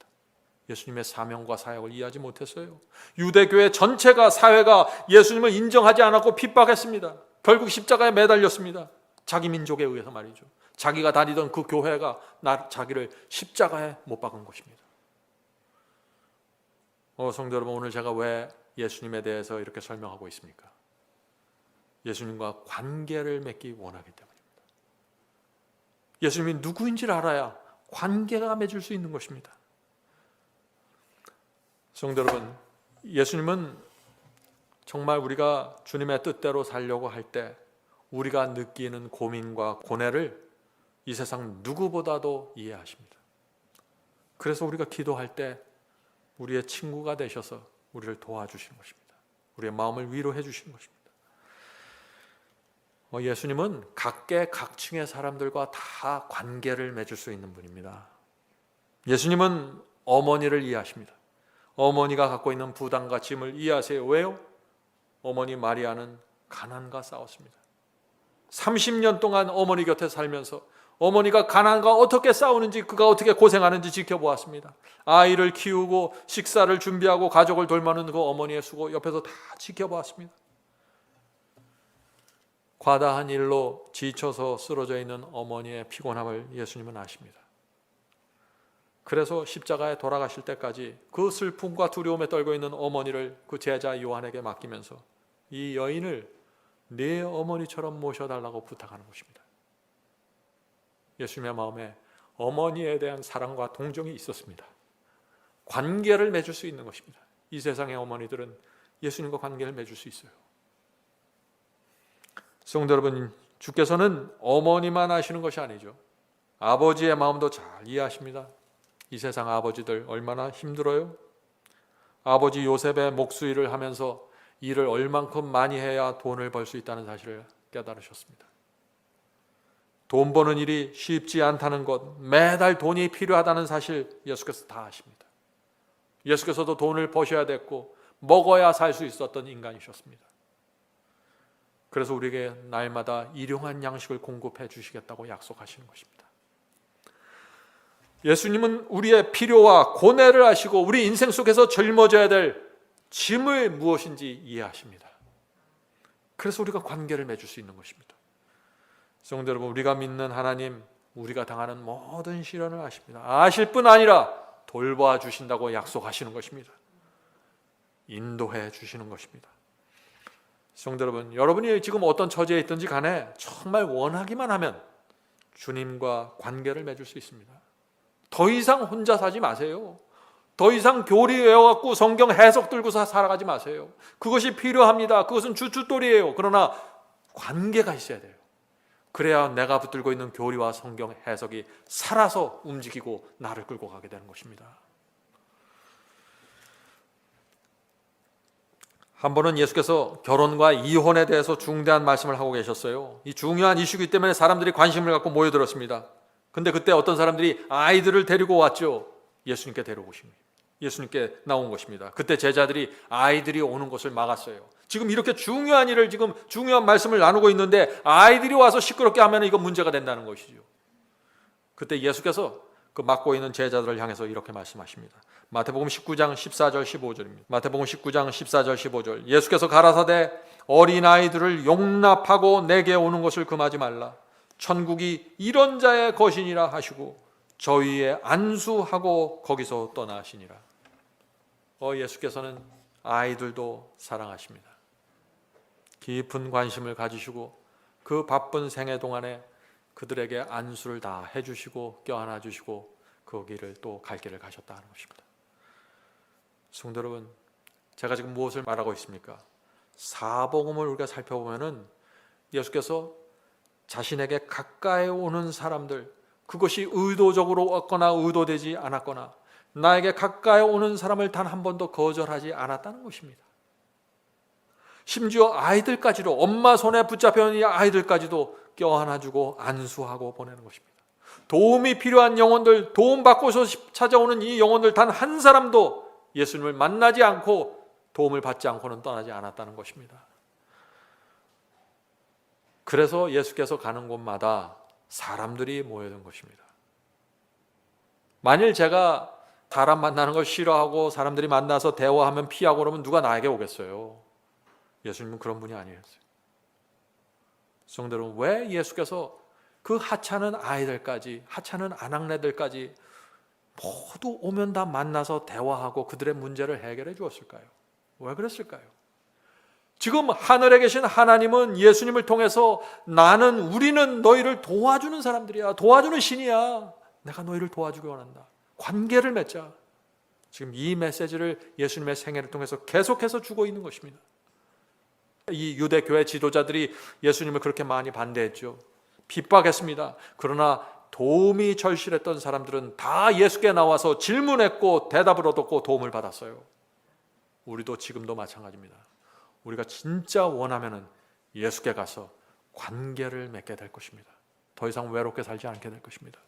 예수님의 사명과 사역을 이해하지 못했어요. 유대교회 전체가, 사회가 예수님을 인정하지 않았고 핍박했습니다. 결국 십자가에 매달렸습니다. 자기 민족에 의해서 말이죠. 자기가 다니던 그 교회가 자기를 십자가에 못 박은 것입니다. 성도 여러분, 오늘 제가 왜 예수님에 대해서 이렇게 설명하고 있습니까? 예수님과 관계를 맺기 원하기 때문입니다. 예수님이 누구인지를 알아야 관계가 맺을 수 있는 것입니다. 성도 여러분, 예수님은 정말 우리가 주님의 뜻대로 살려고 할 때 우리가 느끼는 고민과 고뇌를 이 세상 누구보다도 이해하십니다. 그래서 우리가 기도할 때 우리의 친구가 되셔서 우리를 도와주시는 것입니다. 우리의 마음을 위로해 주시는 것입니다. 예수님은 각계각층의 사람들과 다 관계를 맺을 수 있는 분입니다. 예수님은 어머니를 이해하십니다. 어머니가 갖고 있는 부담과 짐을 이해하세요. 왜요? 어머니 마리아는 가난과 싸웠습니다. 30년 동안 어머니 곁에 살면서 어머니가 가난과 어떻게 싸우는지, 그가 어떻게 고생하는지 지켜보았습니다. 아이를 키우고 식사를 준비하고 가족을 돌보는 그 어머니의 수고 옆에서 다 지켜보았습니다. 과다한 일로 지쳐서 쓰러져 있는 어머니의 피곤함을 예수님은 아십니다. 그래서 십자가에 돌아가실 때까지 그 슬픔과 두려움에 떨고 있는 어머니를 그 제자 요한에게 맡기면서 이 여인을 내 어머니처럼 모셔달라고 부탁하는 것입니다. 예수님의 마음에 어머니에 대한 사랑과 동정이 있었습니다. 관계를 맺을 수 있는 것입니다. 이 세상의 어머니들은 예수님과 관계를 맺을 수 있어요. 성도 여러분, 주께서는 어머니만 아시는 것이 아니죠. 아버지의 마음도 잘 이해하십니다. 이 세상 아버지들 얼마나 힘들어요? 아버지 요셉의 목수일을 하면서 일을 얼만큼 많이 해야 돈을 벌 수 있다는 사실을 깨달으셨습니다. 돈 버는 일이 쉽지 않다는 것, 매달 돈이 필요하다는 사실 예수께서 다 아십니다. 예수께서도 돈을 버셔야 됐고 먹어야 살 수 있었던 인간이셨습니다. 그래서 우리에게 날마다 일용한 양식을 공급해 주시겠다고 약속하시는 것입니다. 예수님은 우리의 필요와 고뇌를 아시고 우리 인생 속에서 짊어져야 될 짐을 무엇인지 이해하십니다. 그래서 우리가 관계를 맺을 수 있는 것입니다. 성도 여러분, 우리가 믿는 하나님, 우리가 당하는 모든 시련을 아십니다. 아실 뿐 아니라 돌봐 주신다고 약속하시는 것입니다. 인도해 주시는 것입니다. 성도 여러분, 여러분이 지금 어떤 처지에 있든지 간에 정말 원하기만 하면 주님과 관계를 맺을 수 있습니다. 더 이상 혼자 사지 마세요. 더 이상 교리 외워갖고 성경 해석 들고서 살아가지 마세요. 그것이 필요합니다. 그것은 주춧돌이에요. 그러나 관계가 있어야 돼요. 그래야 내가 붙들고 있는 교리와 성경 해석이 살아서 움직이고 나를 끌고 가게 되는 것입니다. 한 번은 예수께서 결혼과 이혼에 대해서 중대한 말씀을 하고 계셨어요. 이 중요한 이슈이기 때문에 사람들이 관심을 갖고 모여들었습니다. 근데 그때 어떤 사람들이 아이들을 데리고 왔죠. 예수님께 데려오신 거예요. 예수님께 나온 것입니다. 그때 제자들이 아이들이 오는 것을 막았어요. 지금 이렇게 중요한 일을, 지금 중요한 말씀을 나누고 있는데 아이들이 와서 시끄럽게 하면 이건 문제가 된다는 것이죠. 그때 예수께서 그 맡고 있는 제자들을 향해서 이렇게 말씀하십니다. 마태복음 19장 14절 15절입니다. 마태복음 19장 14절 15절. 예수께서 가라사대 어린아이들을 용납하고 내게 오는 것을 금하지 말라. 천국이 이런 자의 것이니라 하시고 저 위에 안수하고 거기서 떠나시니라. 예수께서는 아이들도 사랑하십니다. 깊은 관심을 가지시고 그 바쁜 생애 동안에 그들에게 안수를 다 해주시고 껴안아 주시고 그 길을 또 갈 길을 가셨다는 것입니다. 성도 여러분, 제가 지금 무엇을 말하고 있습니까? 사복음을 우리가 살펴보면은 예수께서 자신에게 가까이 오는 사람들, 그것이 의도적으로 왔거나 의도되지 않았거나 나에게 가까이 오는 사람을 단 한 번도 거절하지 않았다는 것입니다. 심지어 아이들까지도, 엄마 손에 붙잡혀 있는 아이들까지도 껴안아주고 안수하고 보내는 것입니다. 도움이 필요한 영혼들, 도움받고서 찾아오는 이 영혼들 단 한 사람도 예수님을 만나지 않고 도움을 받지 않고는 떠나지 않았다는 것입니다. 그래서 예수께서 가는 곳마다 사람들이 모여든 것입니다. 만일 제가 사람 만나는 걸 싫어하고 사람들이 만나서 대화하면 피하고 그러면 누가 나에게 오겠어요? 예수님은 그런 분이 아니었어요. 성도 여러분, 왜 예수께서 그 하찮은 아이들까지, 하찮은 아낙네들까지 모두 오면 다 만나서 대화하고 그들의 문제를 해결해 주었을까요? 왜 그랬을까요? 지금 하늘에 계신 하나님은 예수님을 통해서 우리는 너희를 도와주는 사람들이야. 도와주는 신이야. 내가 너희를 도와주기 원한다. 관계를 맺자. 지금 이 메시지를 예수님의 생애를 통해서 계속해서 주고 있는 것입니다. 이 유대교회 지도자들이 예수님을 그렇게 많이 반대했죠. 핍박했습니다. 그러나 도움이 절실했던 사람들은 다 예수께 나와서 질문했고 대답을 얻었고 도움을 받았어요. 우리도 지금도 마찬가지입니다. 우리가 진짜 원하면은 예수께 가서 관계를 맺게 될 것입니다. 더 이상 외롭게 살지 않게 될 것입니다.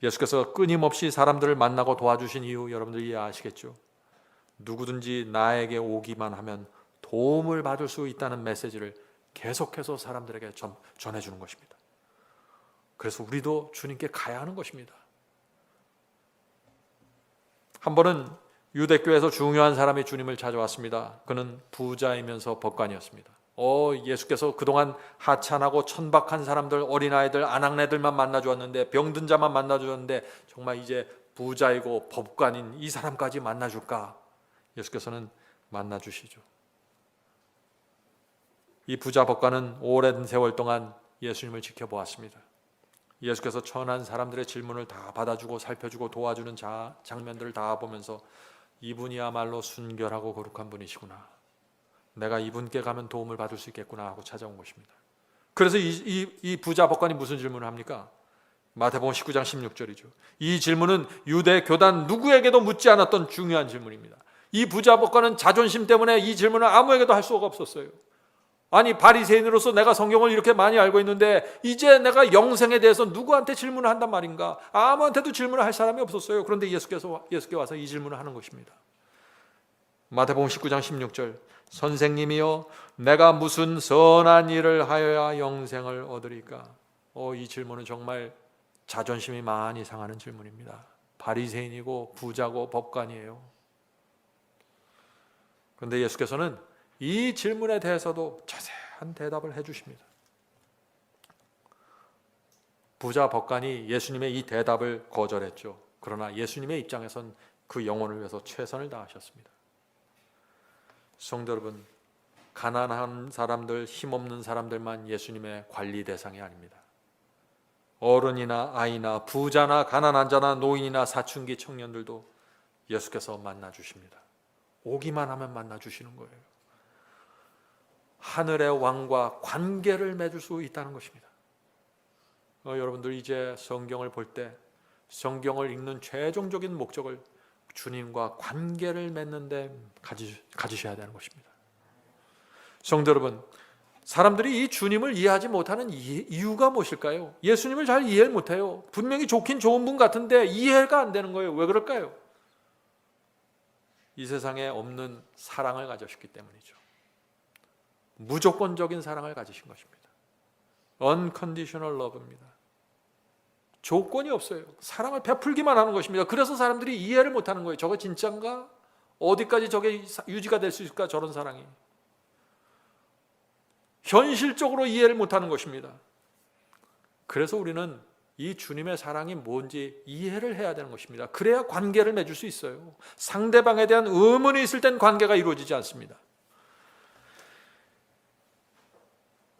예수께서 끊임없이 사람들을 만나고 도와주신 이유 여러분들 이해하시겠죠? 누구든지 나에게 오기만 하면 도움을 받을 수 있다는 메시지를 계속해서 사람들에게 전해주는 것입니다. 그래서 우리도 주님께 가야 하는 것입니다. 한 번은 유대교에서 중요한 사람이 주님을 찾아왔습니다. 그는 부자이면서 법관이었습니다. 예수께서 그동안 하찮하고 천박한 사람들, 어린아이들, 아낙네들만 만나주었는데, 병든 자만 만나주었는데 정말 이제 부자이고 법관인 이 사람까지 만나줄까? 예수께서는 만나주시죠. 이 부자 법관은 오랜 세월 동안 예수님을 지켜보았습니다. 예수께서 천한 사람들의 질문을 다 받아주고 살펴주고 도와주는 장면들을 다 보면서 이분이야말로 순결하고 거룩한 분이시구나. 내가 이분께 가면 도움을 받을 수 있겠구나 하고 찾아온 것입니다. 그래서 이 부자 법관이 무슨 질문을 합니까? 마태복음 19장 16절이죠. 이 질문은 유대 교단 누구에게도 묻지 않았던 중요한 질문입니다. 이 부자 법관은 자존심 때문에 이 질문을 아무에게도 할 수가 없었어요. 아니, 바리새인으로서 내가 성경을 이렇게 많이 알고 있는데 이제 내가 영생에 대해서 누구한테 질문을 한단 말인가? 아무한테도 질문을 할 사람이 없었어요. 그런데 예수께 와서 이 질문을 하는 것입니다. 마태복음 19장 16절, 선생님이여 내가 무슨 선한 일을 하여야 영생을 얻으리까? 이 질문은 정말 자존심이 많이 상하는 질문입니다. 바리새인이고 부자고 법관이에요. 그런데 예수께서는 이 질문에 대해서도 자세한 대답을 해주십니다. 부자 법관이 예수님의 이 대답을 거절했죠. 그러나 예수님의 입장에선 그 영혼을 위해서 최선을 다하셨습니다. 성도 여러분, 가난한 사람들, 힘없는 사람들만 예수님의 관리 대상이 아닙니다. 어른이나 아이나 부자나 가난한 자나 노인이나 사춘기 청년들도 예수께서 만나주십니다. 오기만 하면 만나주시는 거예요. 하늘의 왕과 관계를 맺을 수 있다는 것입니다. 여러분들 이제 성경을 볼 때 성경을 읽는 최종적인 목적을 주님과 관계를 맺는 데 가지셔야 되는 것입니다. 성도 여러분, 사람들이 이 주님을 이해하지 못하는 이유가 무엇일까요? 예수님을 잘 이해를 못해요. 분명히 좋긴 좋은 분 같은데 이해가 안 되는 거예요. 왜 그럴까요? 이 세상에 없는 사랑을 가지셨기 때문이죠. 무조건적인 사랑을 가지신 것입니다. Unconditional love입니다. 조건이 없어요. 사랑을 베풀기만 하는 것입니다. 그래서 사람들이 이해를 못하는 거예요. 저거 진짠가? 어디까지 저게 유지가 될 수 있을까? 저런 사랑이. 현실적으로 이해를 못하는 것입니다. 그래서 우리는 이 주님의 사랑이 뭔지 이해를 해야 되는 것입니다. 그래야 관계를 맺을 수 있어요. 상대방에 대한 의문이 있을 땐 관계가 이루어지지 않습니다.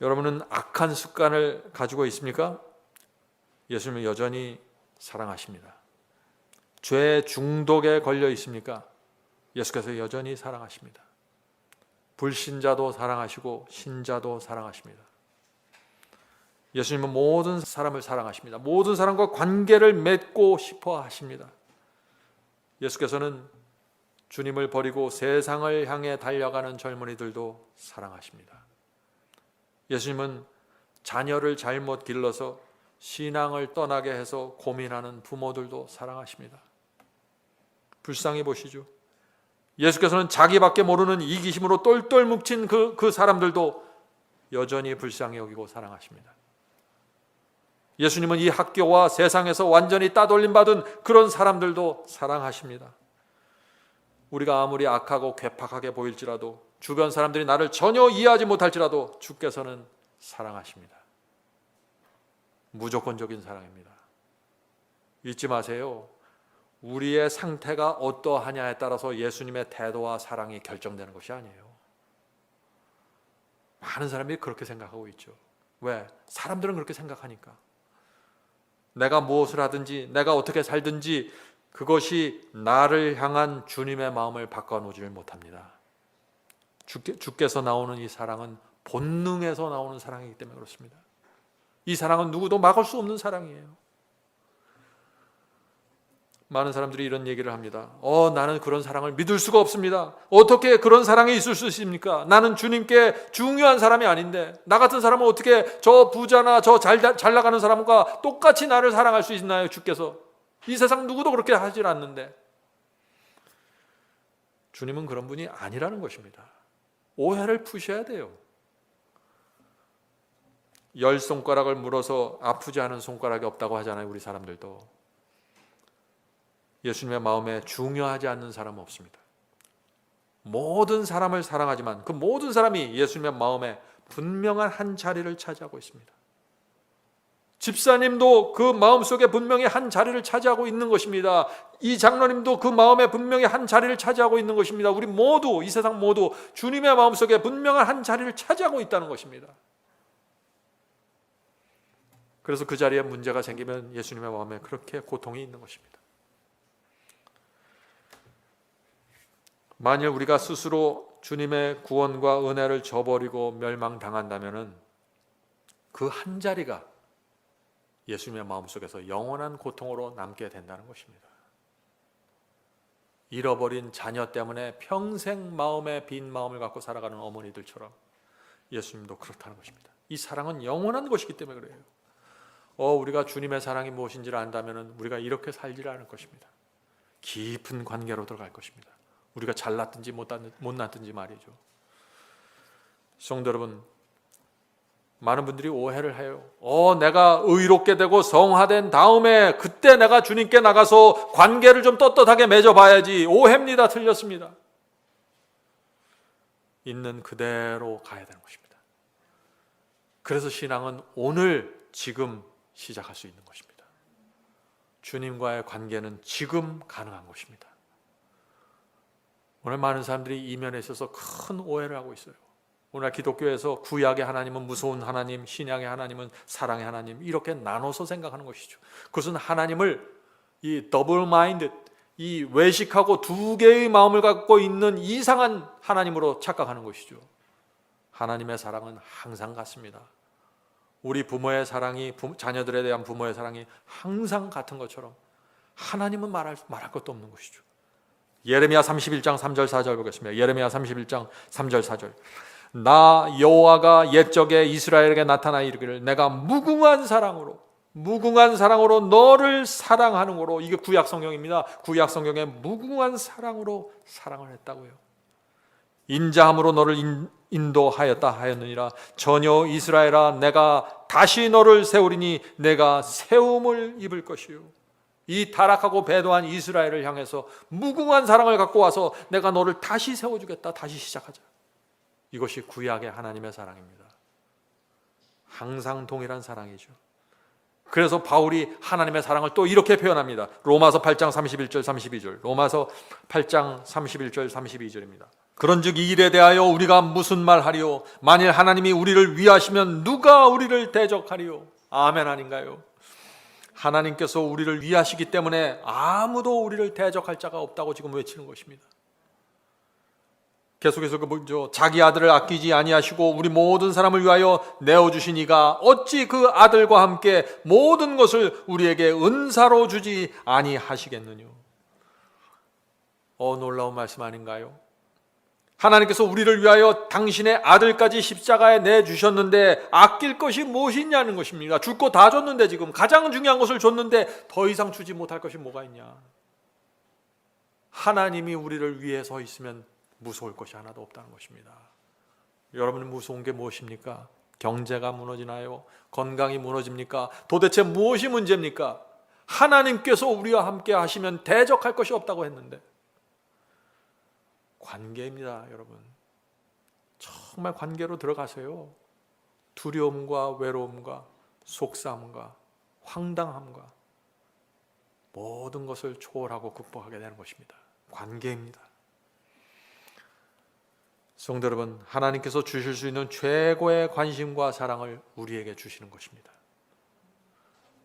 여러분은 악한 습관을 가지고 있습니까? 예수님은 여전히 사랑하십니다. 죄 중독에 걸려 있습니까? 예수께서 여전히 사랑하십니다. 불신자도 사랑하시고 신자도 사랑하십니다. 예수님은 모든 사람을 사랑하십니다. 모든 사람과 관계를 맺고 싶어 하십니다. 예수께서는 주님을 버리고 세상을 향해 달려가는 젊은이들도 사랑하십니다. 예수님은 자녀를 잘못 길러서 신앙을 떠나게 해서 고민하는 부모들도 사랑하십니다. 불쌍히 보시죠. 예수께서는 자기밖에 모르는 이기심으로 똘똘 뭉친 그 사람들도 여전히 불쌍히 여기고 사랑하십니다. 예수님은 이 학교와 세상에서 완전히 따돌림 받은 그런 사람들도 사랑하십니다. 우리가 아무리 악하고 괴팍하게 보일지라도, 주변 사람들이 나를 전혀 이해하지 못할지라도 주께서는 사랑하십니다. 무조건적인 사랑입니다. 잊지 마세요. 우리의 상태가 어떠하냐에 따라서 예수님의 태도와 사랑이 결정되는 것이 아니에요. 많은 사람들이 그렇게 생각하고 있죠. 왜? 사람들은 그렇게 생각하니까. 내가 무엇을 하든지 내가 어떻게 살든지 그것이 나를 향한 주님의 마음을 바꿔놓지를 못합니다. 주께서 나오는 이 사랑은 본능에서 나오는 사랑이기 때문에 그렇습니다. 이 사랑은 누구도 막을 수 없는 사랑이에요. 많은 사람들이 이런 얘기를 합니다. 나는 그런 사랑을 믿을 수가 없습니다. 어떻게 그런 사랑이 있을 수 있습니까? 나는 주님께 중요한 사람이 아닌데 나 같은 사람은 어떻게 저 부자나 저 잘 나가는 사람과 똑같이 나를 사랑할 수 있나요? 주께서 이 세상 누구도 그렇게 하질 않는데. 주님은 그런 분이 아니라는 것입니다. 오해를 푸셔야 돼요. 10손가락을 물어서 아프지 않은 손가락이 없다고 하잖아요. 우리 사람들도. 예수님의 마음에 중요하지 않는 사람은 없습니다. 모든 사람을 사랑하지만 그 모든 사람이 예수님의 마음에 분명한 한 자리를 차지하고 있습니다. 집사님도 그 마음속에 분명히 한 자리를 차지하고 있는 것입니다. 이 장로님도 그 마음에 분명히 한 자리를 차지하고 있는 것입니다. 우리 모두, 이 세상 모두 주님의 마음속에 분명한 한 자리를 차지하고 있다는 것입니다. 그래서 그 자리에 문제가 생기면 예수님의 마음에 그렇게 고통이 있는 것입니다. 만일 우리가 스스로 주님의 구원과 은혜를 저버리고 멸망당한다면 그 한 자리가 예수님의 마음속에서 영원한 고통으로 남게 된다는 것입니다. 잃어버린 자녀 때문에 평생 마음에 빈 마음을 갖고 살아가는 어머니들처럼 예수님도 그렇다는 것입니다. 이 사랑은 영원한 것이기 때문에 그래요. 우리가 주님의 사랑이 무엇인지를 안다면 우리가 이렇게 살지를 않을 것입니다. 깊은 관계로 들어갈 것입니다. 우리가 잘났든지 못났든지 말이죠. 성도 여러분, 많은 분들이 오해를 해요. 내가 의롭게 되고 성화된 다음에 그때 내가 주님께 나가서 관계를 좀 떳떳하게 맺어봐야지. 오해입니다. 틀렸습니다. 있는 그대로 가야 되는 것입니다. 그래서 신앙은 오늘 지금 시작할 수 있는 것입니다. 주님과의 관계는 지금 가능한 것입니다. 오늘 많은 사람들이 이 면에 있어서 큰 오해를 하고 있어요. 오늘 기독교에서 구약의 하나님은 무서운 하나님, 신약의 하나님은 사랑의 하나님, 이렇게 나눠서 생각하는 것이죠. 그것은 하나님을 이 더블 마인드, 이 외식하고 두 개의 마음을 갖고 있는 이상한 하나님으로 착각하는 것이죠. 하나님의 사랑은 항상 같습니다. 우리 부모의 사랑이, 자녀들에 대한 부모의 사랑이 항상 같은 것처럼 하나님은 말할 것도 없는 것이죠. 예레미야 31장 3절 4절 보겠습니다. 예레미야 31장 3절 4절. 나 여호와가 옛적에 이스라엘에게 나타나 이르기를 내가 무궁한 사랑으로 너를 사랑하는 거로. 이게 구약 성경입니다. 구약 성경에 무궁한 사랑으로 사랑을 했다고요. 인자함으로 너를 인도하였다 하였느니라. 전혀 이스라엘아, 내가 다시 너를 세우리니 내가 세움을 입을 것이요. 이 타락하고 배도한 이스라엘을 향해서 무궁한 사랑을 갖고 와서 내가 너를 다시 세워주겠다. 다시 시작하자. 이것이 구약의 하나님의 사랑입니다. 항상 동일한 사랑이죠. 그래서 바울이 하나님의 사랑을 또 이렇게 표현합니다. 로마서 8장 31절 32절. 로마서 8장 31절 32절입니다. 그런즉 이 일에 대하여 우리가 무슨 말하리요? 만일 하나님이 우리를 위하시면 누가 우리를 대적하리요? 아멘 아닌가요? 하나님께서 우리를 위하시기 때문에 아무도 우리를 대적할 자가 없다고 지금 외치는 것입니다. 계속해서 자기 아들을 아끼지 아니하시고 우리 모든 사람을 위하여 내어주신 이가 어찌 그 아들과 함께 모든 것을 우리에게 은사로 주지 아니하시겠느냐. 놀라운 말씀 아닌가요? 하나님께서 우리를 위하여 당신의 아들까지 십자가에 내주셨는데 아낄 것이 무엇이냐는 것입니다. 줄 거 다 줬는데, 지금 가장 중요한 것을 줬는데 더 이상 주지 못할 것이 뭐가 있냐. 하나님이 우리를 위해 서 있으면 무서울 것이 하나도 없다는 것입니다. 여러분, 무서운 게 무엇입니까? 경제가 무너지나요? 건강이 무너집니까? 도대체 무엇이 문제입니까? 하나님께서 우리와 함께 하시면 대적할 것이 없다고 했는데. 관계입니다, 여러분. 정말 관계로 들어가세요. 두려움과 외로움과 속상함과 황당함과 모든 것을 초월하고 극복하게 되는 것입니다. 관계입니다. 성도 여러분, 하나님께서 주실 수 있는 최고의 관심과 사랑을 우리에게 주시는 것입니다.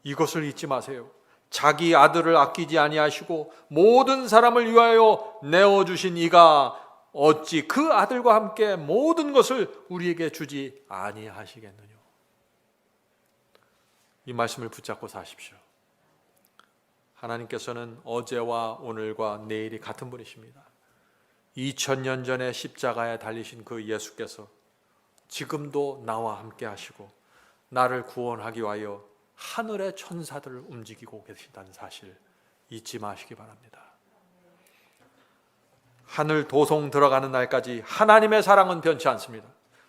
이것을 잊지 마세요. 자기 아들을 아끼지 아니하시고 모든 사람을 위하여 내어주신 이가 어찌 그 아들과 함께 모든 것을 우리에게 주지 아니하시겠느냐. 이 말씀을 붙잡고 사십시오. 하나님께서는 어제와 오늘과 내일이 같은 분이십니다. 2000년 전에 십자가에 달리신 그 예수께서 지금도 나와 함께 하시고 나를 구원하기 위하여 하늘의 천사들을 움직이고 계신다는 사실 잊지 마시기 바랍니다. 하늘 도성 들어가는 날까지 하나님의 사랑은 변치 않습니다.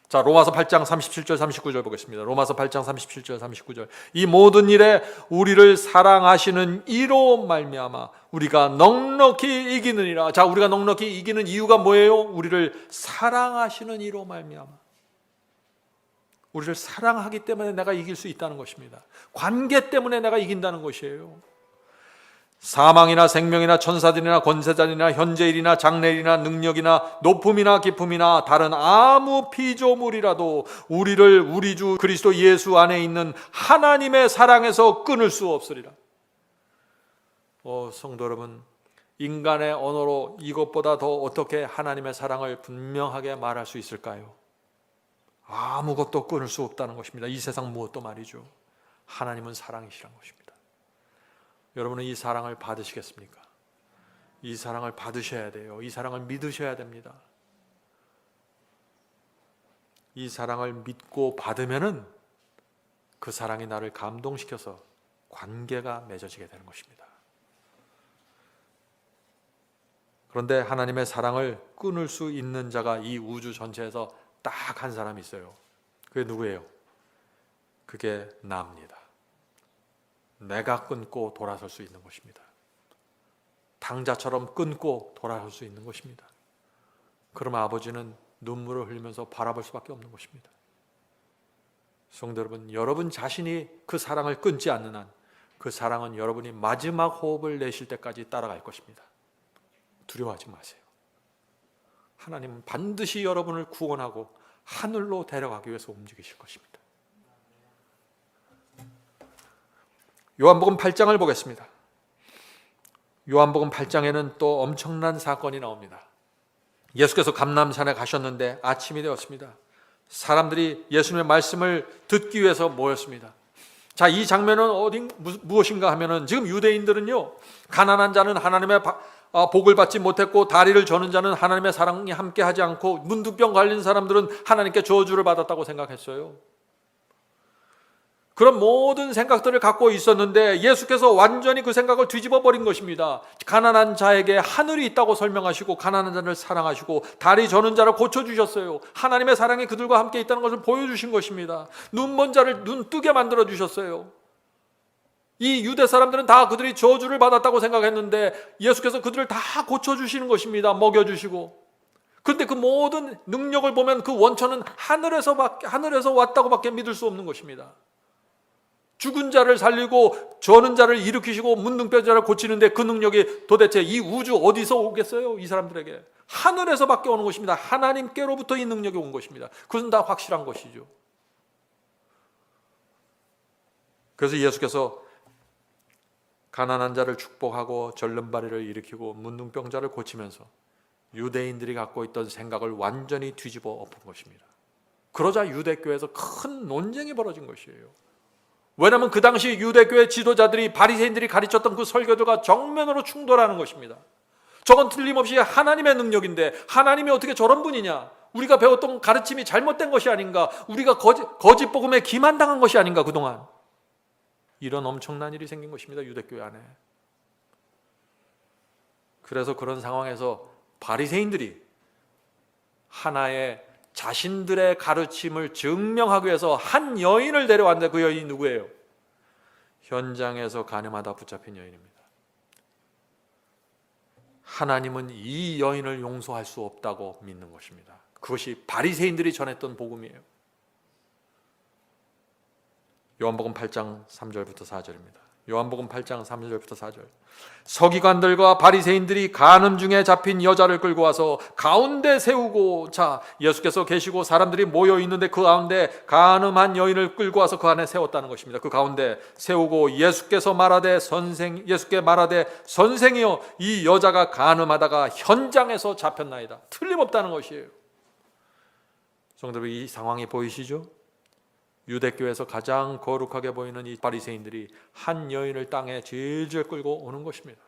자, 로마서 8장 37절 39절 보겠습니다. 로마서 8장 37절 39절. 이 모든 일에 우리를 사랑하시는 이로 말미암아 우리가 넉넉히 이기느니라. 자, 우리가 넉넉히 이기는 이유가 뭐예요? 우리를 사랑하시는 이로 말미암아. 우리를 사랑하기 때문에 내가 이길 수 있다는 것입니다. 관계 때문에 내가 이긴다는 것이에요. 사망이나 생명이나 천사들이나 권세자들이나 현재일이나 장래일이나 능력이나 높음이나 깊음이나 다른 아무 피조물이라도 우리를 우리 주 그리스도 예수 안에 있는 하나님의 사랑에서 끊을 수 없으리라. 성도 여러분, 인간의 언어로 이것보다 더 어떻게 하나님의 사랑을 분명하게 말할 수 있을까요? 아무것도 끊을 수 없다는 것입니다. 이 세상 무엇도 말이죠. 하나님은 사랑이시란 것입니다. 여러분은 이 사랑을 받으시겠습니까? 이 사랑을 받으셔야 돼요. 이 사랑을 믿으셔야 됩니다. 이 사랑을 믿고 받으면은 그 사랑이 나를 감동시켜서 관계가 맺어지게 되는 것입니다. 그런데 하나님의 사랑을 끊을 수 있는 자가 이 우주 전체에서 딱 한 사람이 있어요. 그게 누구예요? 그게 나입니다. 내가 끊고 돌아설 수 있는 것입니다. 당자처럼 끊고 돌아설 수 있는 것입니다. 그러면 아버지는 눈물을 흘리면서 바라볼 수밖에 없는 것입니다. 성도 여러분, 여러분 자신이 그 사랑을 끊지 않는 한 그 사랑은 여러분이 마지막 호흡을 내쉴 때까지 따라갈 것입니다. 두려워하지 마세요. 하나님은 반드시 여러분을 구원하고 하늘로 데려가기 위해서 움직이실 것입니다. 요한복음 8장을 보겠습니다. 요한복음 8장에는 또 엄청난 사건이 나옵니다. 예수께서 감람산에 가셨는데 아침이 되었습니다. 사람들이 예수님의 말씀을 듣기 위해서 모였습니다. 자, 이 장면은 무엇인가 하면은 지금 유대인들은요, 가난한 자는 하나님의 복을 받지 못했고 다리를 저는 자는 하나님의 사랑이 함께하지 않고 문둥병 걸린 사람들은 하나님께 저주를 받았다고 생각했어요. 그런 모든 생각들을 갖고 있었는데 예수께서 완전히 그 생각을 뒤집어 버린 것입니다. 가난한 자에게 하늘이 있다고 설명하시고 가난한 자를 사랑하시고 다리 저는 자를 고쳐주셨어요. 하나님의 사랑이 그들과 함께 있다는 것을 보여주신 것입니다. 눈먼 자를 눈 뜨게 만들어 주셨어요. 이 유대 사람들은 다 그들이 저주를 받았다고 생각했는데 예수께서 그들을 다 고쳐주시는 것입니다. 먹여주시고. 그런데 그 모든 능력을 보면 그 원천은 하늘에서 왔다고밖에 믿을 수 없는 것입니다. 죽은 자를 살리고 저는 자를 일으키시고 문둥병 자를 고치는데 그 능력이 도대체 이 우주 어디서 오겠어요? 이 사람들에게 하늘에서밖에 오는 것입니다. 하나님께로부터 이 능력이 온 것입니다. 그것은 다 확실한 것이죠. 그래서 예수께서 가난한 자를 축복하고 절름발이를 일으키고 문둥병자를 고치면서 유대인들이 갖고 있던 생각을 완전히 뒤집어 엎은 것입니다. 그러자 유대교회에서 큰 논쟁이 벌어진 것이에요. 왜냐하면 그 당시 유대교회 지도자들이 바리새인들이 가르쳤던 그 설교들과 정면으로 충돌하는 것입니다. 저건 틀림없이 하나님의 능력인데 하나님이 어떻게 저런 분이냐? 우리가 배웠던 가르침이 잘못된 것이 아닌가? 우리가 거짓 복음에 기만당한 것이 아닌가 그동안? 이런 엄청난 일이 생긴 것입니다. 유대교회 안에. 그래서 그런 상황에서 바리새인들이 하나의 자신들의 가르침을 증명하기 위해서 한 여인을 데려왔는데 그 여인이 누구예요? 현장에서 간음하다 붙잡힌 여인입니다. 하나님은 이 여인을 용서할 수 없다고 믿는 것입니다. 그것이 바리새인들이 전했던 복음이에요. 요한복음 8장 3절부터 4절입니다. 요한복음 8장 3절부터 4절. 서기관들과 바리새인들이 간음 중에 잡힌 여자를 끌고 와서 가운데 세우고, 자, 예수께서 계시고 사람들이 모여 있는데 그 가운데 간음한 여인을 끌고 와서 그 안에 세웠다는 것입니다. 그 가운데 세우고 예수께 말하되 선생이여, 이 여자가 간음하다가 현장에서 잡혔나이다. 틀림없다는 것이에요. 성도 여러분, 이 상황이 보이시죠? 유대교에서 가장 거룩하게 보이는 이 바리새인들이 한 여인을 땅에 질질 끌고 오는 것입니다.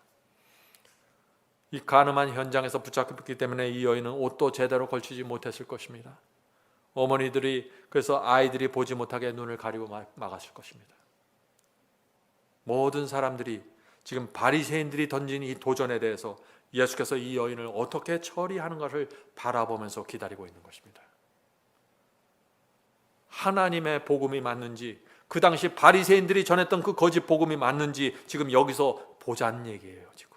이 간음한 현장에서 붙잡혔기 때문에 이 여인은 옷도 제대로 걸치지 못했을 것입니다. 어머니들이 그래서 아이들이 보지 못하게 눈을 가리고 막았을 것입니다. 모든 사람들이 지금 바리새인들이 던진 이 도전에 대해서 예수께서 이 여인을 어떻게 처리하는 것을 바라보면서 기다리고 있는 것입니다. 하나님의 복음이 맞는지, 그 당시 바리새인들이 전했던 그 거짓 복음이 맞는지 지금 여기서 보자는 얘기예요. 지금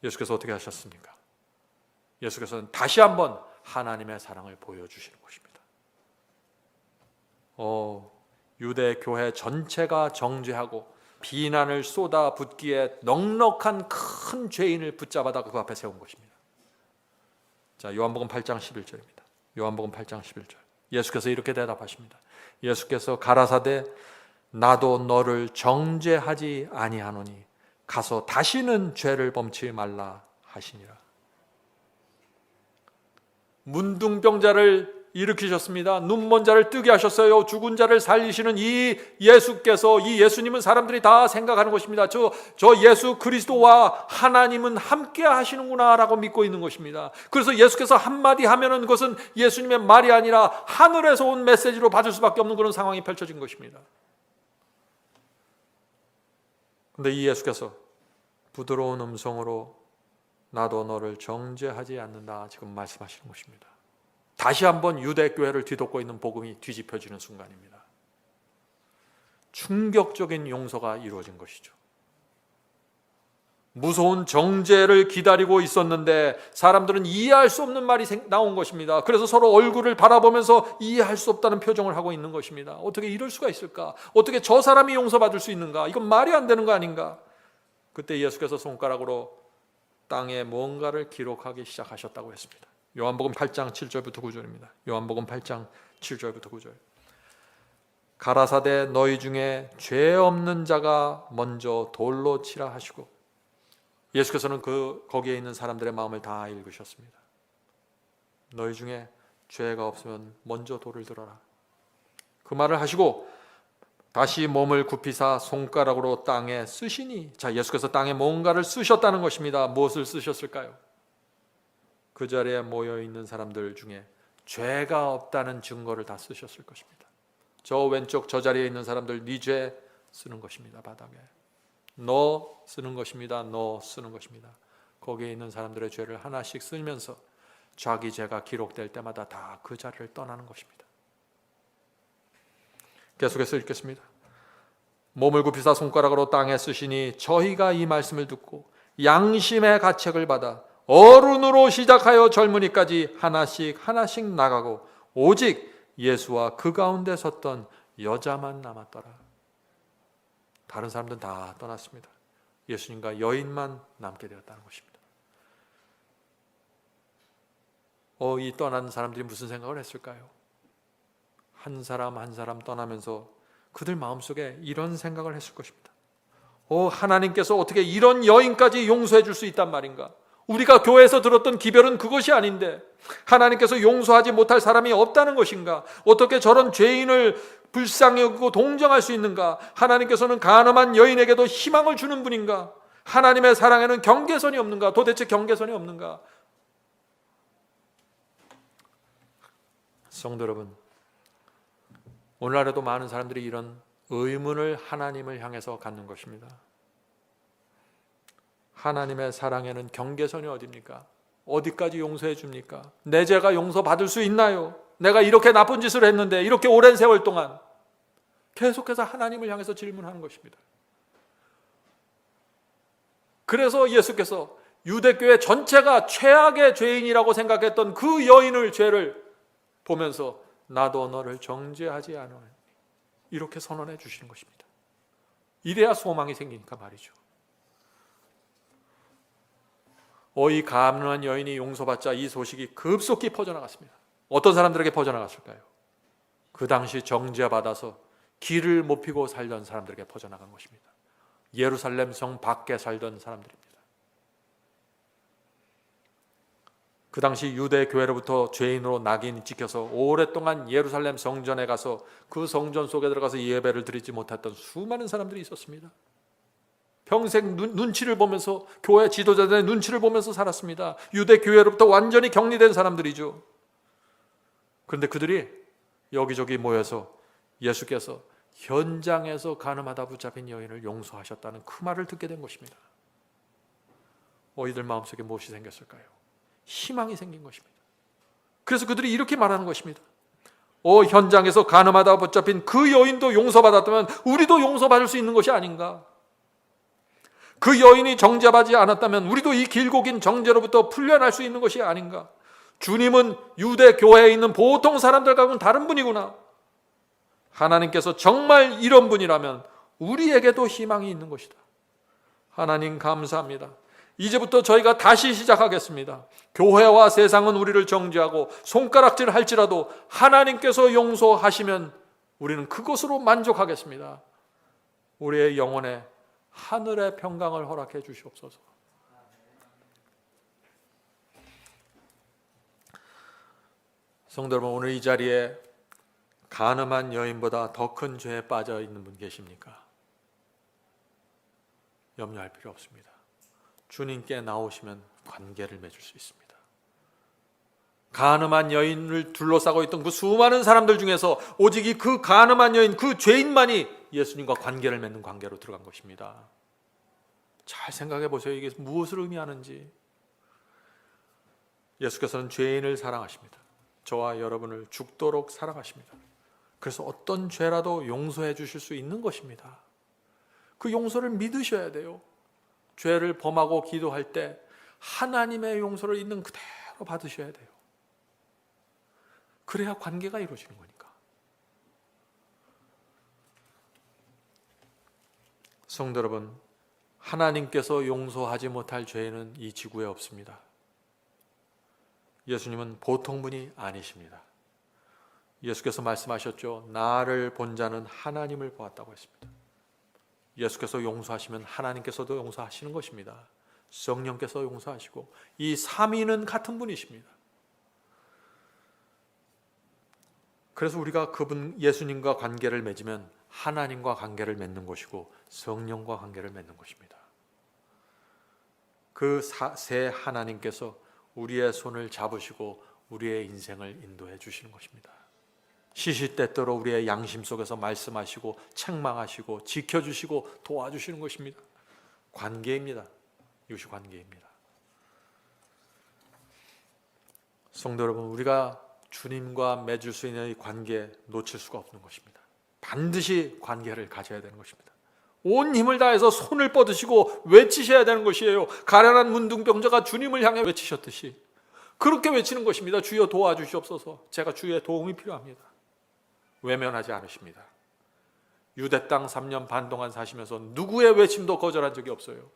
예수께서 어떻게 하셨습니까? 예수께서는 다시 한번 하나님의 사랑을 보여주시는 것입니다. 유대 교회 전체가 정죄하고 비난을 쏟아붓기에 넉넉한 큰 죄인을 붙잡아다 그 앞에 세운 것입니다. 자, 요한복음 8장 11절입니다. 요한복음 8장 11절. 예수께서 이렇게 대답하십니다. 예수께서 가라사대 나도 너를 정죄하지 아니하노니 가서 다시는 죄를 범치 말라 하시니라. 문둥병자를 일으키셨습니다. 눈먼 자를 뜨게 하셨어요. 죽은 자를 살리시는 이 예수께서, 이 예수님은 사람들이 다 생각하는 것입니다. 저 예수 그리스도와 하나님은 함께 하시는구나 라고 믿고 있는 것입니다. 그래서 예수께서 한마디 하면은 그것은 예수님의 말이 아니라 하늘에서 온 메시지로 받을 수밖에 없는 그런 상황이 펼쳐진 것입니다. 그런데 이 예수께서 부드러운 음성으로 나도 너를 정죄하지 않는다 지금 말씀하시는 것입니다. 다시 한번 유대교회를 뒤덮고 있는 복음이 뒤집혀지는 순간입니다. 충격적인 용서가 이루어진 것이죠. 무서운 정죄를 기다리고 있었는데 사람들은 이해할 수 없는 말이 나온 것입니다. 그래서 서로 얼굴을 바라보면서 이해할 수 없다는 표정을 하고 있는 것입니다. 어떻게 이럴 수가 있을까? 어떻게 저 사람이 용서받을 수 있는가? 이건 말이 안 되는 거 아닌가? 그때 예수께서 손가락으로 땅에 뭔가를 기록하기 시작하셨다고 했습니다. 요한복음 8장 7절부터 9절입니다. 요한복음 8장 7절부터 9절. 가라사대 너희 중에 죄 없는 자가 먼저 돌로 치라 하시고, 예수께서는 거기에 있는 사람들의 마음을 다 읽으셨습니다. 너희 중에 죄가 없으면 먼저 돌을 들어라. 그 말을 하시고 다시 몸을 굽히사 손가락으로 땅에 쓰시니, 자, 예수께서 땅에 뭔가를 쓰셨다는 것입니다. 무엇을 쓰셨을까요? 그 자리에 모여있는 사람들 중에 죄가 없다는 증거를 다 쓰셨을 것입니다. 저 왼쪽 저 자리에 있는 사람들, 네 죄 쓰는 것입니다. 바닥에 너 쓰는 것입니다. 너 쓰는 것입니다. 거기에 있는 사람들의 죄를 하나씩 쓰면서 자기 죄가 기록될 때마다 다 그 자리를 떠나는 것입니다. 계속해서 읽겠습니다. 몸을 굽히사 손가락으로 땅에 쓰시니 저희가 이 말씀을 듣고 양심의 가책을 받아 어른으로 시작하여 젊은이까지 하나씩 나가고 오직 예수와 그 가운데 섰던 여자만 남았더라. 다른 사람들은 다 떠났습니다. 예수님과 여인만 남게 되었다는 것입니다. 이 떠난 사람들이 무슨 생각을 했을까요? 한 사람 한 사람 떠나면서 그들 마음속에 이런 생각을 했을 것입니다. 하나님께서 어떻게 이런 여인까지 용서해 줄 수 있단 말인가? 우리가 교회에서 들었던 기별은 그것이 아닌데 하나님께서 용서하지 못할 사람이 없다는 것인가? 어떻게 저런 죄인을 불쌍히 여기고 동정할 수 있는가? 하나님께서는 간음한 여인에게도 희망을 주는 분인가? 하나님의 사랑에는 경계선이 없는가? 도대체 경계선이 없는가? 성도 여러분, 오늘날에도 많은 사람들이 이런 의문을 하나님을 향해서 갖는 것입니다. 하나님의 사랑에는 경계선이 어디입니까? 어디까지 용서해 줍니까? 내 죄가 용서받을 수 있나요? 내가 이렇게 나쁜 짓을 했는데 이렇게 오랜 세월 동안 계속해서 하나님을 향해서 질문하는 것입니다. 그래서 예수께서 유대교회 전체가 최악의 죄인이라고 생각했던 그 여인의 죄를 보면서 나도 너를 정죄하지 않으니 이렇게 선언해 주시는 것입니다. 이래야 소망이 생기니까 말이죠. 이 가늠한 여인이 용서받자 이 소식이 급속히 퍼져나갔습니다. 어떤 사람들에게 퍼져나갔을까요? 그 당시 정죄받아서 길을 못 피고 살던 사람들에게 퍼져나간 것입니다. 예루살렘 성 밖에 살던 사람들입니다. 그 당시 유대 교회로부터 죄인으로 낙인이 찍혀서 오랫동안 예루살렘 성전에 가서 그 성전 속에 들어가서 예배를 드리지 못했던 수많은 사람들이 있었습니다. 평생 눈치를 보면서, 교회 지도자들의 눈치를 보면서 살았습니다. 유대 교회로부터 완전히 격리된 사람들이죠. 그런데 그들이 여기저기 모여서 예수께서 현장에서 간음하다 붙잡힌 여인을 용서하셨다는 그 말을 듣게 된 것입니다. 이들 마음속에 무엇이 생겼을까요? 희망이 생긴 것입니다. 그래서 그들이 이렇게 말하는 것입니다. 현장에서 간음하다 붙잡힌 그 여인도 용서받았다면 우리도 용서받을 수 있는 것이 아닌가? 그 여인이 정죄받지 않았다면 우리도 이 길고 긴 정죄로부터 풀려날 수 있는 것이 아닌가? 주님은 유대 교회에 있는 보통 사람들과는 다른 분이구나. 하나님께서 정말 이런 분이라면 우리에게도 희망이 있는 것이다. 하나님 감사합니다. 이제부터 저희가 다시 시작하겠습니다. 교회와 세상은 우리를 정죄하고 손가락질 할지라도 하나님께서 용서하시면 우리는 그것으로 만족하겠습니다. 우리의 영혼에 하늘의 평강을 허락해 주시옵소서. 성도 여러분, 오늘 이 자리에 간음한 여인보다 더 큰 죄에 빠져 있는 분 계십니까? 염려할 필요 없습니다. 주님께 나오시면 관계를 맺을 수 있습니다. 간음한 여인을 둘러싸고 있던 그 수많은 사람들 중에서 오직 그 간음한 여인, 그 죄인만이 예수님과 관계를 맺는 관계로 들어간 것입니다. 잘 생각해 보세요. 이게 무엇을 의미하는지. 예수께서는 죄인을 사랑하십니다. 저와 여러분을 죽도록 사랑하십니다. 그래서 어떤 죄라도 용서해 주실 수 있는 것입니다. 그 용서를 믿으셔야 돼요. 죄를 범하고 기도할 때 하나님의 용서를 있는 그대로 받으셔야 돼요. 그래야 관계가 이루어지는 거니까. 성도 여러분, 하나님께서 용서하지 못할 죄는 이 지구에 없습니다. 예수님은 보통 분이 아니십니다. 예수께서 말씀하셨죠. 나를 본 자는 하나님을 보았다고 했습니다. 예수께서 용서하시면 하나님께서도 용서하시는 것입니다. 성령께서 용서하시고 이 삼위는 같은 분이십니다. 그래서 우리가 그분 예수님과 관계를 맺으면 하나님과 관계를 맺는 것이고 성령과 관계를 맺는 것입니다. 그 세 하나님께서 우리의 손을 잡으시고 우리의 인생을 인도해 주시는 것입니다. 시시때때로 우리의 양심 속에서 말씀하시고 책망하시고 지켜주시고 도와주시는 것입니다. 관계입니다. 이것이 관계입니다. 성도 여러분, 우리가 주님과 맺을 수 있는 이 관계 놓칠 수가 없는 것입니다. 반드시 관계를 가져야 되는 것입니다. 온 힘을 다해서 손을 뻗으시고 외치셔야 되는 것이에요. 가련한 문둥병자가 주님을 향해 외치셨듯이 그렇게 외치는 것입니다. 주여 도와주시옵소서. 제가 주의 도움이 필요합니다. 외면하지 않으십니다. 유대 땅 3년 반 동안 사시면서 누구의 외침도 거절한 적이 없어요.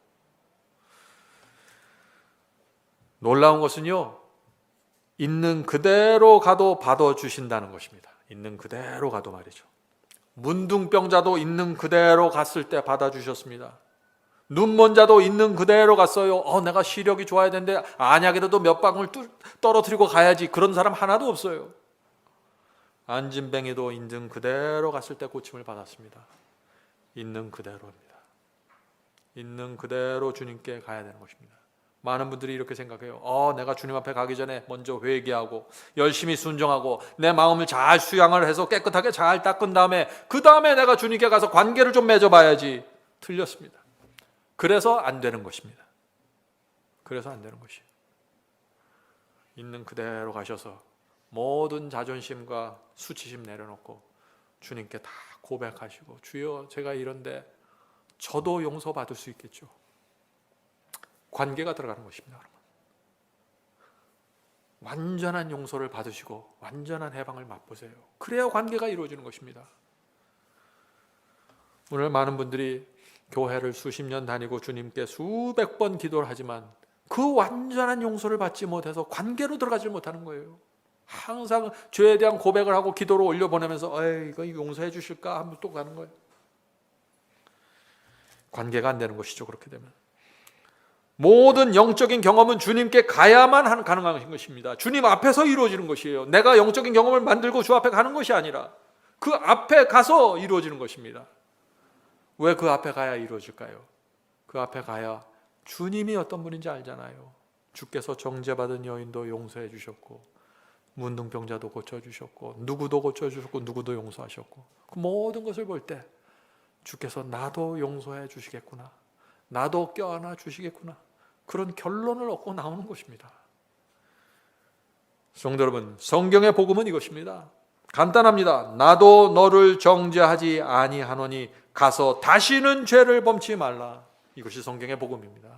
놀라운 것은요, 있는 그대로 가도 받아주신다는 것입니다. 있는 그대로 가도 말이죠. 문둥병자도 있는 그대로 갔을 때 받아주셨습니다. 눈먼 자도 있는 그대로 갔어요. 내가 시력이 좋아야 되는데 안약이라도 몇 방울 떨어뜨리고 가야지. 그런 사람 하나도 없어요. 안진뱅이도 있는 그대로 갔을 때 고침을 받았습니다. 있는 그대로입니다. 있는 그대로 주님께 가야 되는 것입니다. 많은 분들이 이렇게 생각해요. 내가 주님 앞에 가기 전에 먼저 회개하고 열심히 순종하고 내 마음을 잘 수양을 해서 깨끗하게 잘 닦은 다음에 그 다음에 내가 주님께 가서 관계를 좀 맺어봐야지. 틀렸습니다. 그래서 안 되는 것입니다. 그래서 안 되는 것이에요. 있는 그대로 가셔서 모든 자존심과 수치심 내려놓고 주님께 다 고백하시고 주여 제가 이런데 저도 용서받을 수 있겠죠. 관계가 들어가는 것입니다. 여러분. 완전한 용서를 받으시고 완전한 해방을 맛보세요. 그래야 관계가 이루어지는 것입니다. 오늘 많은 분들이 교회를 수십 년 다니고 주님께 수백 번 기도를 하지만 그 완전한 용서를 받지 못해서 관계로 들어가지 못하는 거예요. 항상 죄에 대한 고백을 하고 기도로 올려보내면서 이거 용서해 주실까 하면 또 가는 거예요. 관계가 안 되는 것이죠. 그렇게 되면 모든 영적인 경험은 주님께 가야만 가능한 것입니다. 주님 앞에서 이루어지는 것이에요. 내가 영적인 경험을 만들고 주 앞에 가는 것이 아니라 그 앞에 가서 이루어지는 것입니다. 왜 그 앞에 가야 이루어질까요? 그 앞에 가야 주님이 어떤 분인지 알잖아요. 주께서 정죄받은 여인도 용서해 주셨고 문둥병자도 고쳐주셨고 누구도 고쳐주셨고 누구도 용서하셨고 그 모든 것을 볼 때 주께서 나도 용서해 주시겠구나, 나도 껴안아 주시겠구나, 그런 결론을 얻고 나오는 것입니다. 성도 여러분, 성경의 복음은 이것입니다. 간단합니다. 나도 너를 정죄하지 아니하노니 가서 다시는 죄를 범치 말라. 이것이 성경의 복음입니다.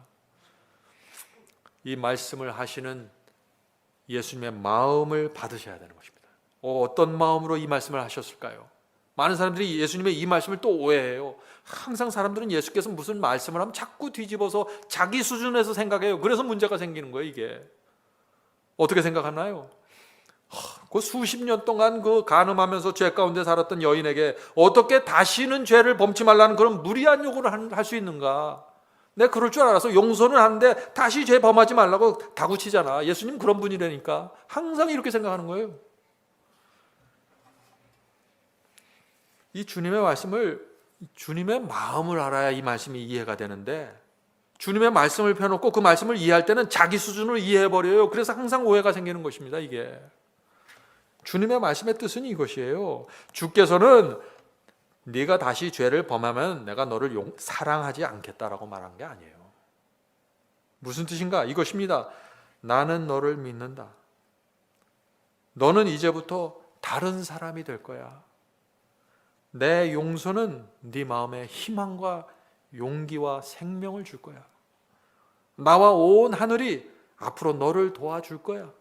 이 말씀을 하시는 예수님의 마음을 받으셔야 되는 것입니다. 어떤 마음으로 이 말씀을 하셨을까요? 많은 사람들이 예수님의 이 말씀을 또 오해해요. 항상 사람들은 예수께서 무슨 말씀을 하면 자꾸 뒤집어서 자기 수준에서 생각해요. 그래서 문제가 생기는 거예요. 이게 어떻게 생각하나요? 그 수십 년 동안 그 간음하면서 죄 가운데 살았던 여인에게 어떻게 다시는 죄를 범치 말라는 그런 무리한 요구를 할 수 있는가? 내가 그럴 줄 알아서 용서는 하는데 다시 죄 범하지 말라고 다구치잖아. 예수님 그런 분이라니까. 항상 이렇게 생각하는 거예요. 이 주님의 말씀을, 주님의 마음을 알아야 이 말씀이 이해가 되는데 주님의 말씀을 펴놓고 그 말씀을 이해할 때는 자기 수준으로 이해해버려요. 그래서 항상 오해가 생기는 것입니다. 이게 주님의 말씀의 뜻은 이것이에요. 주께서는 네가 다시 죄를 범하면 내가 너를 사랑하지 않겠다라고 말한 게 아니에요. 무슨 뜻인가? 이것입니다. 나는 너를 믿는다. 너는 이제부터 다른 사람이 될 거야. 내 용서는 네 마음에 희망과 용기와 생명을 줄 거야. 나와 온 하늘이 앞으로 너를 도와줄 거야.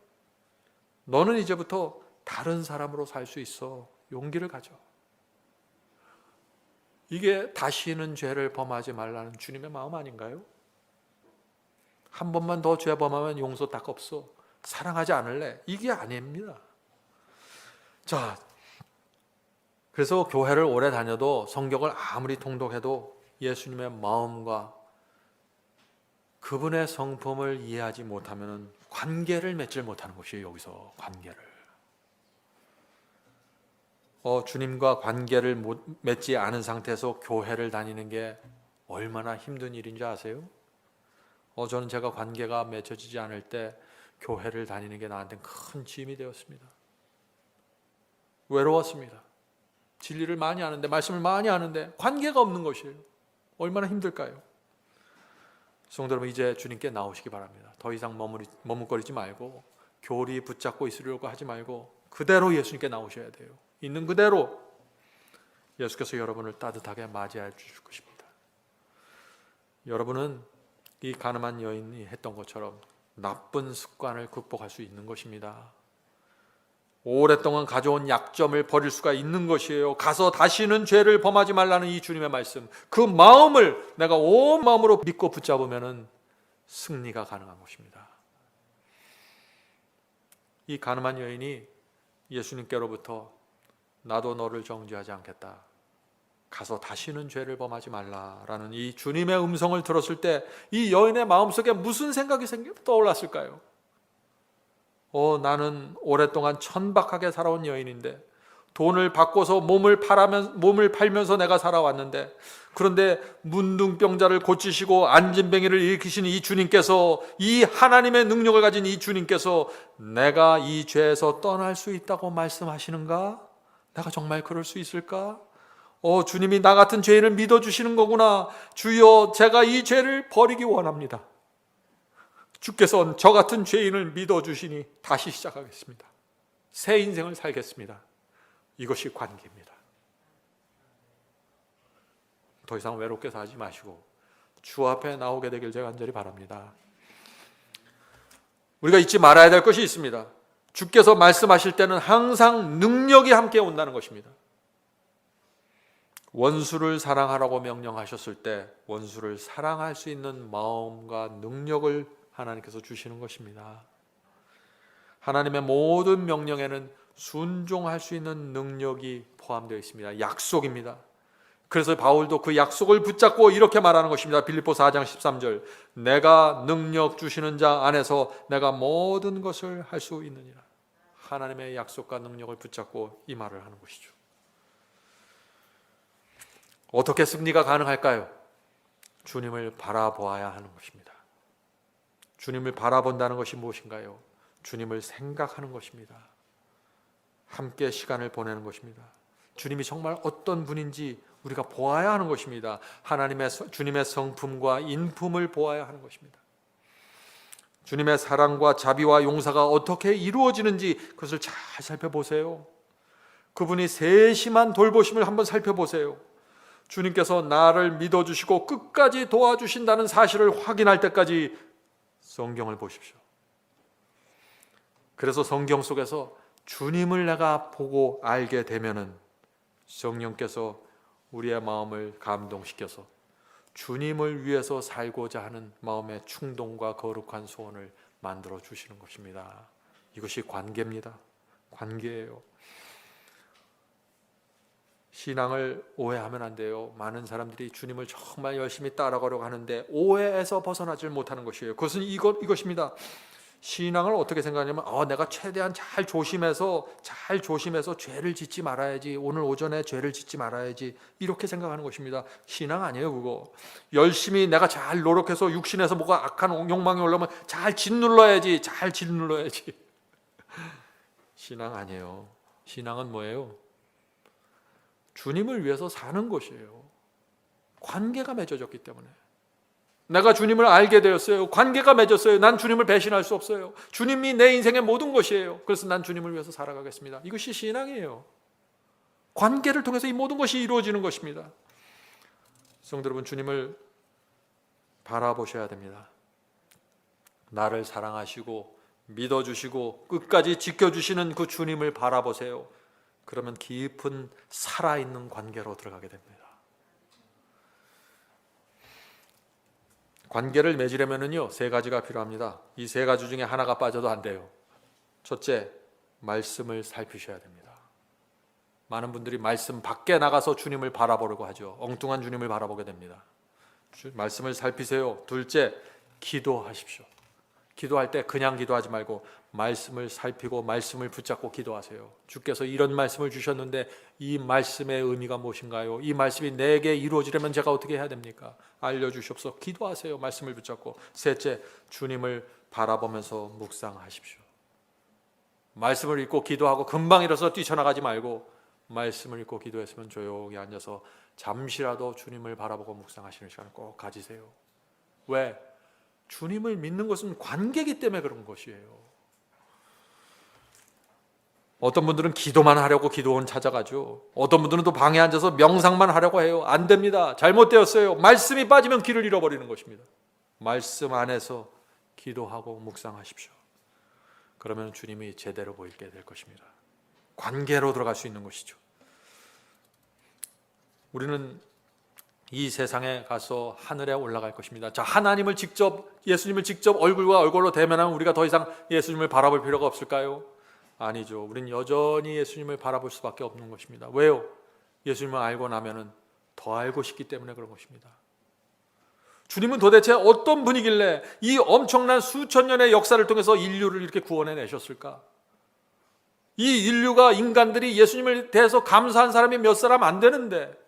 너는 이제부터 다른 사람으로 살 수 있어. 용기를 가져. 이게 다시는 죄를 범하지 말라는 주님의 마음 아닌가요? 한 번만 더 죄 범하면 용서 딱 없어. 사랑하지 않을래. 이게 아닙니다. 자, 그래서 교회를 오래 다녀도 성경을 아무리 통독해도 예수님의 마음과 그분의 성품을 이해하지 못하면 관계를 맺질 못하는 것이에요. 여기서 관계를. 주님과 관계를 맺지 않은 상태에서 교회를 다니는 게 얼마나 힘든 일인지 아세요? 저는 제가 관계가 맺혀지지 않을 때 교회를 다니는 게 나한테 큰 짐이 되었습니다. 외로웠습니다. 진리를 많이 아는데, 말씀을 많이 아는데 관계가 없는 것이에요. 얼마나 힘들까요? 성도 여러분, 이제 주님께 나오시기 바랍니다. 더 이상 머뭇거리지 말고 교리 붙잡고 있으려고 하지 말고 그대로 예수님께 나오셔야 돼요. 있는 그대로 예수께서 여러분을 따뜻하게 맞이해 주실 것입니다. 여러분은 이 가늠한 여인이 했던 것처럼 나쁜 습관을 극복할 수 있는 것입니다. 오랫동안 가져온 약점을 버릴 수가 있는 것이에요. 가서 다시는 죄를 범하지 말라는 이 주님의 말씀, 그 마음을 내가 온 마음으로 믿고 붙잡으면 승리가 가능한 것입니다. 이 가늠한 여인이 예수님께로부터 나도 너를 정죄하지 않겠다, 가서 다시는 죄를 범하지 말라라는 이 주님의 음성을 들었을 때 이 여인의 마음속에 무슨 생각이 떠올랐을까요? 나는 오랫동안 천박하게 살아온 여인인데 돈을 바꿔서 몸을 팔면서 내가 살아왔는데, 그런데 문둥병자를 고치시고 안진뱅이를 일으키신 이 주님께서, 이 하나님의 능력을 가진 이 주님께서 내가 이 죄에서 떠날 수 있다고 말씀하시는가? 내가 정말 그럴 수 있을까? 주님이 나 같은 죄인을 믿어주시는 거구나. 주여, 제가 이 죄를 버리기 원합니다. 주께서 저 같은 죄인을 믿어주시니 다시 시작하겠습니다. 새 인생을 살겠습니다. 이것이 관계입니다. 더 이상 외롭게 살지 마시고 주 앞에 나오게 되길 제가 간절히 바랍니다. 우리가 잊지 말아야 될 것이 있습니다. 주께서 말씀하실 때는 항상 능력이 함께 온다는 것입니다. 원수를 사랑하라고 명령하셨을 때 원수를 사랑할 수 있는 마음과 능력을 하나님께서 주시는 것입니다. 하나님의 모든 명령에는 순종할 수 있는 능력이 포함되어 있습니다. 약속입니다. 그래서 바울도 그 약속을 붙잡고 이렇게 말하는 것입니다. 빌립보서 4장 13절, 내가 능력 주시는 자 안에서 내가 모든 것을 할 수 있느니라. 하나님의 약속과 능력을 붙잡고 이 말을 하는 것이죠. 어떻게 승리가 가능할까요? 주님을 바라보아야 하는 것입니다. 주님을 바라본다는 것이 무엇인가요? 주님을 생각하는 것입니다. 함께 시간을 보내는 것입니다. 주님이 정말 어떤 분인지 우리가 보아야 하는 것입니다. 주님의 성품과 인품을 보아야 하는 것입니다. 주님의 사랑과 자비와 용서가 어떻게 이루어지는지 그것을 잘 살펴보세요. 그분이 세심한 돌보심을 한번 살펴보세요. 주님께서 나를 믿어주시고 끝까지 도와주신다는 사실을 확인할 때까지 성경을 보십시오. 그래서 성경 속에서 주님을 내가 보고 알게 되면은 성령께서 우리의 마음을 감동시켜서 주님을 위해서 살고자 하는 마음의 충동과 거룩한 소원을 만들어 주시는 것입니다. 이것이 관계입니다. 관계예요. 신앙을 오해하면 안 돼요. 많은 사람들이 주님을 정말 열심히 따라가려고 하는데 오해에서 벗어나질 못하는 것이에요. 그것은 이것입니다. 신앙을 어떻게 생각하냐면 내가 최대한 잘 조심해서 죄를 짓지 말아야지, 오늘 오전에 죄를 짓지 말아야지, 이렇게 생각하는 것입니다. 신앙 아니에요. 그거 열심히 내가 잘 노력해서 육신에서 뭐가 악한 욕망이 올라오면 잘 짓눌러야지. 신앙 아니에요. 신앙은 뭐예요? 주님을 위해서 사는 것이에요. 관계가 맺어졌기 때문에. 내가 주님을 알게 되었어요. 관계가 맺었어요. 난 주님을 배신할 수 없어요. 주님이 내 인생의 모든 것이에요. 그래서 난 주님을 위해서 살아가겠습니다. 이것이 신앙이에요. 관계를 통해서 이 모든 것이 이루어지는 것입니다. 성도 여러분, 주님을 바라보셔야 됩니다. 나를 사랑하시고 믿어주시고 끝까지 지켜주시는 그 주님을 바라보세요. 그러면 깊은 살아있는 관계로 들어가게 됩니다. 관계를 맺으려면요, 세 가지가 필요합니다. 이 세 가지 중에 하나가 빠져도 안 돼요. 첫째, 말씀을 살피셔야 됩니다. 많은 분들이 말씀 밖에 나가서 주님을 바라보려고 하죠. 엉뚱한 주님을 바라보게 됩니다. 말씀을 살피세요. 둘째, 기도하십시오. 기도할 때 그냥 기도하지 말고 말씀을 살피고 말씀을 붙잡고 기도하세요. 주께서 이런 말씀을 주셨는데 이 말씀의 의미가 무엇인가요? 이 말씀이 내게 이루어지려면 제가 어떻게 해야 됩니까? 알려주시옵소서. 기도하세요. 말씀을 붙잡고. 셋째, 주님을 바라보면서 묵상하십시오. 말씀을 읽고 기도하고 금방 일어서 뛰쳐나가지 말고 말씀을 읽고 기도했으면 조용히 앉아서 잠시라도 주님을 바라보고 묵상하시는 시간을 꼭 가지세요. 왜? 주님을 믿는 것은 관계이기 때문에 그런 것이에요. 어떤 분들은 기도만 하려고 기도원 찾아가죠. 어떤 분들은 또 방에 앉아서 명상만 하려고 해요. 안 됩니다. 잘못되었어요. 말씀이 빠지면 길을 잃어버리는 것입니다. 말씀 안에서 기도하고 묵상하십시오. 그러면 주님이 제대로 보이게 될 것입니다. 관계로 들어갈 수 있는 것이죠. 우리는 이 세상에 가서 하늘에 올라갈 것입니다. 자, 예수님을 직접 얼굴과 얼굴로 대면하면 우리가 더 이상 예수님을 바라볼 필요가 없을까요? 아니죠. 우리는 여전히 예수님을 바라볼 수밖에 없는 것입니다. 왜요? 예수님을 알고 나면은 더 알고 싶기 때문에 그런 것입니다. 주님은 도대체 어떤 분이길래 이 엄청난 수천 년의 역사를 통해서 인류를 이렇게 구원해 내셨을까? 이 인간들이 예수님을 대해서 감사한 사람이 몇 사람 안 되는데,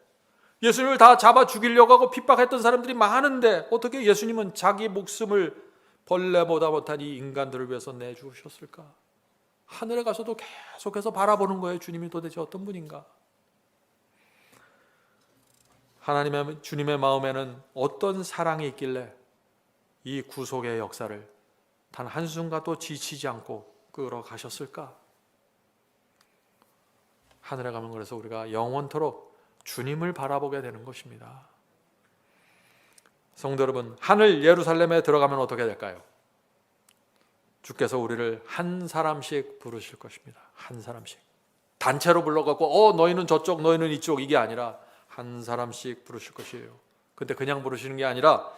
예수님을 다 잡아 죽이려고 하고 핍박했던 사람들이 많은데 어떻게 예수님은 자기 목숨을 벌레보다 못한 이 인간들을 위해서 내주셨을까? 하늘에 가서도 계속해서 바라보는 거예요. 주님이 도대체 어떤 분인가? 주님의 마음에는 어떤 사랑이 있길래 이 구속의 역사를 단 한순간도 지치지 않고 끌어가셨을까? 하늘에 가면 그래서 우리가 영원토록 주님을 바라보게 되는 것입니다. 성도 여러분, 하늘 예루살렘에 들어가면 어떻게 될까요? 주께서 우리를 한 사람씩 부르실 것입니다. 한 사람씩. 단체로 불러갖고 너희는 저쪽, 너희는 이쪽, 이게 아니라 한 사람씩 부르실 것이에요. 근데 그냥 부르시는 게 아니라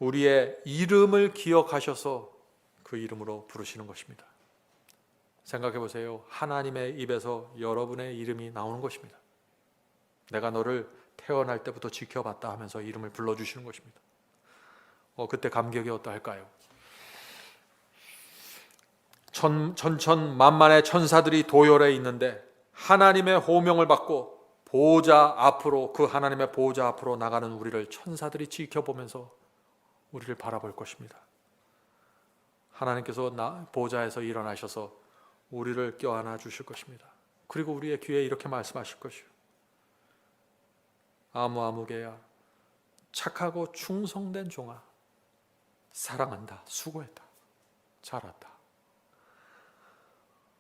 우리의 이름을 기억하셔서 그 이름으로 부르시는 것입니다. 생각해 보세요. 하나님의 입에서 여러분의 이름이 나오는 것입니다. 내가 너를 태어날 때부터 지켜봤다 하면서 이름을 불러주시는 것입니다. 그때 감격이 어떠할까요? 천천만만의 천사들이 도열해 있는데 하나님의 호명을 받고 보호자 앞으로, 그 하나님의 보호자 앞으로 나가는 우리를 천사들이 지켜보면서 우리를 바라볼 것입니다. 하나님께서 보호자에서 일어나셔서 우리를 껴안아 주실 것입니다. 그리고 우리의 귀에 이렇게 말씀하실 것이요, 아무개야, 착하고 충성된 종아, 사랑한다, 수고했다, 잘했다.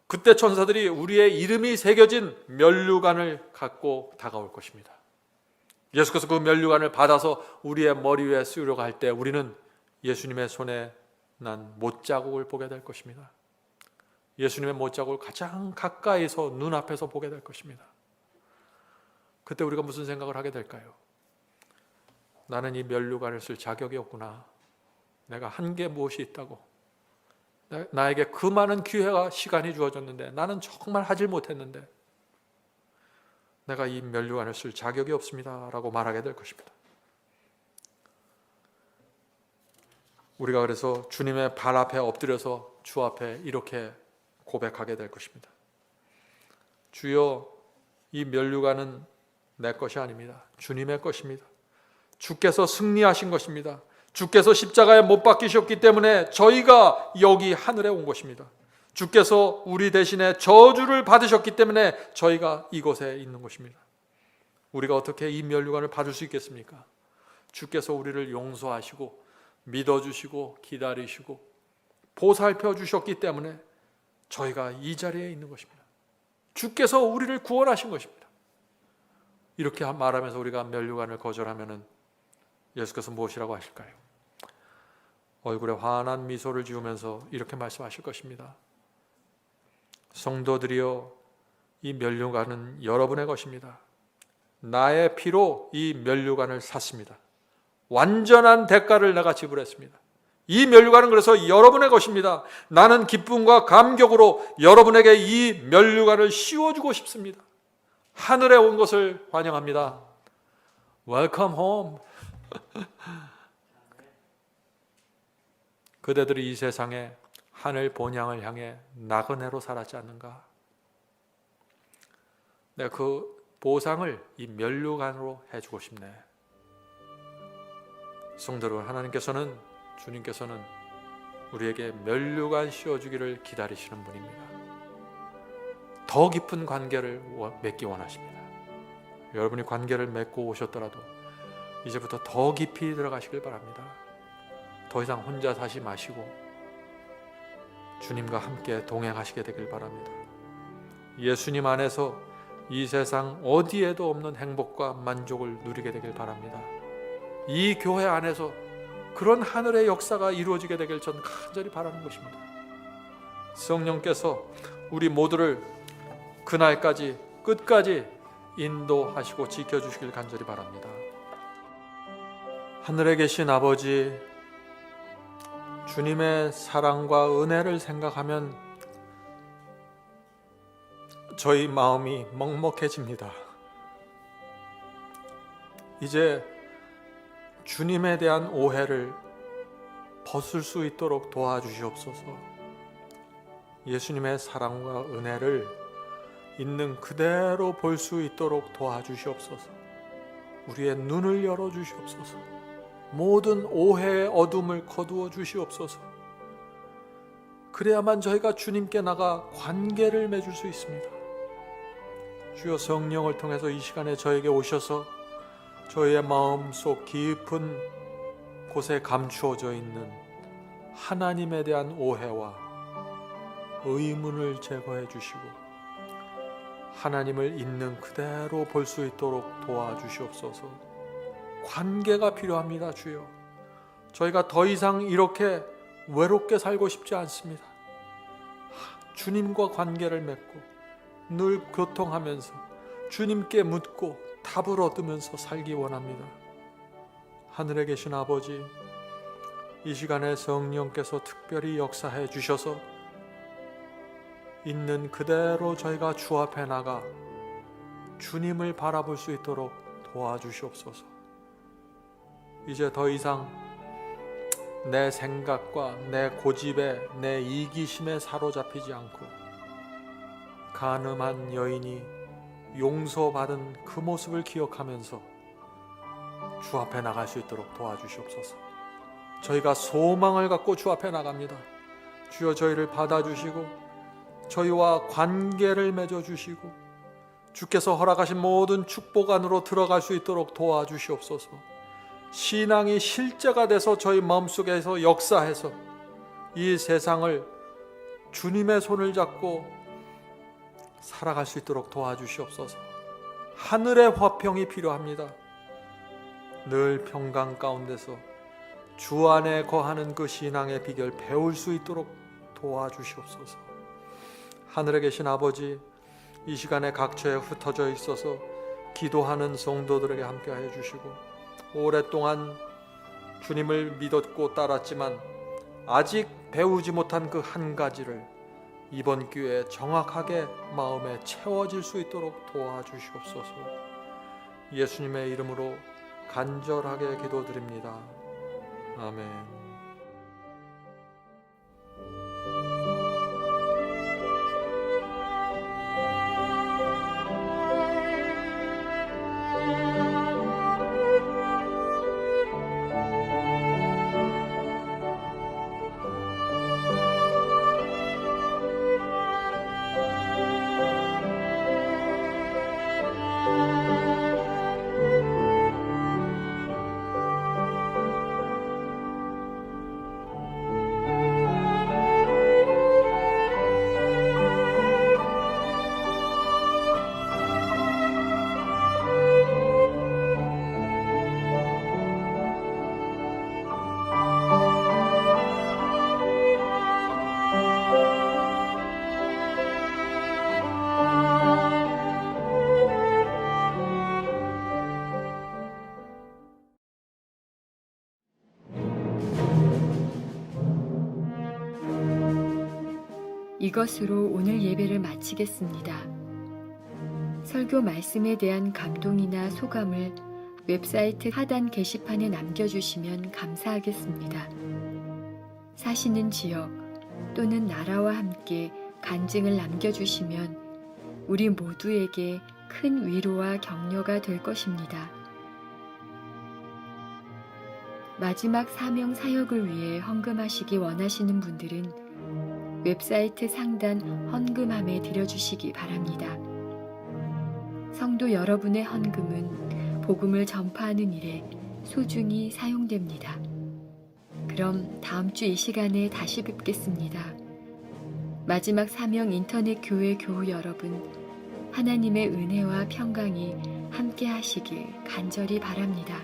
그때 천사들이 우리의 이름이 새겨진 면류관을 갖고 다가올 것입니다. 예수께서 그 면류관을 받아서 우리의 머리 위에 쓰려고 할 때 우리는 예수님의 손에 난 못자국을 보게 될 것입니다. 예수님의 못자국을 가장 가까이서 눈앞에서 보게 될 것입니다. 그때 우리가 무슨 생각을 하게 될까요? 나는 이 면류관을 쓸 자격이 없구나. 내가 한 게 무엇이 있다고. 나에게 그 많은 기회가, 시간이 주어졌는데 나는 정말 하질 못했는데 내가 이 면류관을 쓸 자격이 없습니다 라고 말하게 될 것입니다. 우리가 그래서 주님의 발 앞에 엎드려서 주 앞에 이렇게 고백하게 될 것입니다. 주여, 이 면류관은 내 것이 아닙니다. 주님의 것입니다. 주께서 승리하신 것입니다. 주께서 십자가에 못 박히셨기 때문에 저희가 여기 하늘에 온 것입니다. 주께서 우리 대신에 저주를 받으셨기 때문에 저희가 이곳에 있는 것입니다. 우리가 어떻게 이 면류관을 받을 수 있겠습니까? 주께서 우리를 용서하시고 믿어주시고 기다리시고 보살펴 주셨기 때문에 저희가 이 자리에 있는 것입니다. 주께서 우리를 구원하신 것입니다. 이렇게 말하면서 우리가 면류관을 거절하면은 예수께서 무엇이라고 하실까요? 얼굴에 환한 미소를 지으면서 이렇게 말씀하실 것입니다. 성도들이여, 이 면류관은 여러분의 것입니다. 나의 피로 이 면류관을 샀습니다. 완전한 대가를 내가 지불했습니다. 이 면류관은 그래서 여러분의 것입니다. 나는 기쁨과 감격으로 여러분에게 이 면류관을 씌워주고 싶습니다. 하늘에 온 것을 환영합니다. Welcome home. 그대들이 이 세상에 하늘 본향을 향해 나그네로 살았지 않는가? 내가 그 보상을 이 면류관으로 해주고 싶네. 성도 여러분, 하나님께서는, 주님께서는 우리에게 면류관 씌워주기를 기다리시는 분입니다. 더 깊은 관계를 맺기 원하십니다. 여러분이 관계를 맺고 오셨더라도 이제부터 더 깊이 들어가시길 바랍니다. 더 이상 혼자 사지 마시고 주님과 함께 동행하시게 되길 바랍니다. 예수님 안에서 이 세상 어디에도 없는 행복과 만족을 누리게 되길 바랍니다. 이 교회 안에서 그런 하늘의 역사가 이루어지게 되길 전 간절히 바라는 것입니다. 성령께서 우리 모두를 그날까지 끝까지 인도하시고 지켜주시길 간절히 바랍니다. 하늘에 계신 아버지, 주님의 사랑과 은혜를 생각하면 저희 마음이 먹먹해집니다. 이제 주님에 대한 오해를 벗을 수 있도록 도와주시옵소서. 예수님의 사랑과 은혜를 있는 그대로 볼 수 있도록 도와주시옵소서. 우리의 눈을 열어주시옵소서. 모든 오해의 어둠을 거두어 주시옵소서. 그래야만 저희가 주님께 나가 관계를 맺을 수 있습니다. 주여, 성령을 통해서 이 시간에 저에게 오셔서 저희의 마음속 깊은 곳에 감추어져 있는 하나님에 대한 오해와 의문을 제거해 주시고 하나님을 있는 그대로 볼 수 있도록 도와주시옵소서. 관계가 필요합니다. 주여, 저희가 더 이상 이렇게 외롭게 살고 싶지 않습니다. 주님과 관계를 맺고 늘 교통하면서 주님께 묻고 답을 얻으면서 살기 원합니다. 하늘에 계신 아버지, 이 시간에 성령께서 특별히 역사해 주셔서 있는 그대로 저희가 주 앞에 나가 주님을 바라볼 수 있도록 도와주시옵소서. 이제 더 이상 내 생각과 내 고집에, 내 이기심에 사로잡히지 않고 간음한 여인이 용서받은 그 모습을 기억하면서 주 앞에 나갈 수 있도록 도와주시옵소서. 저희가 소망을 갖고 주 앞에 나갑니다. 주여, 저희를 받아주시고 저희와 관계를 맺어주시고 주께서 허락하신 모든 축복 안으로 들어갈 수 있도록 도와주시옵소서. 신앙이 실제가 돼서 저희 마음속에서 역사해서 이 세상을 주님의 손을 잡고 살아갈 수 있도록 도와주시옵소서. 하늘의 화평이 필요합니다. 늘 평강 가운데서 주 안에 거하는 그 신앙의 비결 배울 수 있도록 도와주시옵소서. 하늘에 계신 아버지, 이 시간에 각처에 흩어져 있어서 기도하는 성도들에게 함께하여 주시고 오랫동안 주님을 믿었고 따랐지만 아직 배우지 못한 그 한 가지를 이번 기회에 정확하게 마음에 채워질 수 있도록 도와주시옵소서. 예수님의 이름으로 간절하게 기도드립니다. 아멘. 이것으로 오늘 예배를 마치겠습니다. 설교 말씀에 대한 감동이나 소감을 웹사이트 하단 게시판에 남겨주시면 감사하겠습니다. 사시는 지역 또는 나라와 함께 간증을 남겨주시면 우리 모두에게 큰 위로와 격려가 될 것입니다. 마지막 사명 사역을 위해 헌금하시기 원하시는 분들은 웹사이트 상단 헌금함에 드려주시기 바랍니다. 성도 여러분의 헌금은 복음을 전파하는 일에 소중히 사용됩니다. 그럼 다음 주 이 시간에 다시 뵙겠습니다. 마지막 사명 인터넷 교회 교우 여러분, 하나님의 은혜와 평강이 함께 하시길 간절히 바랍니다.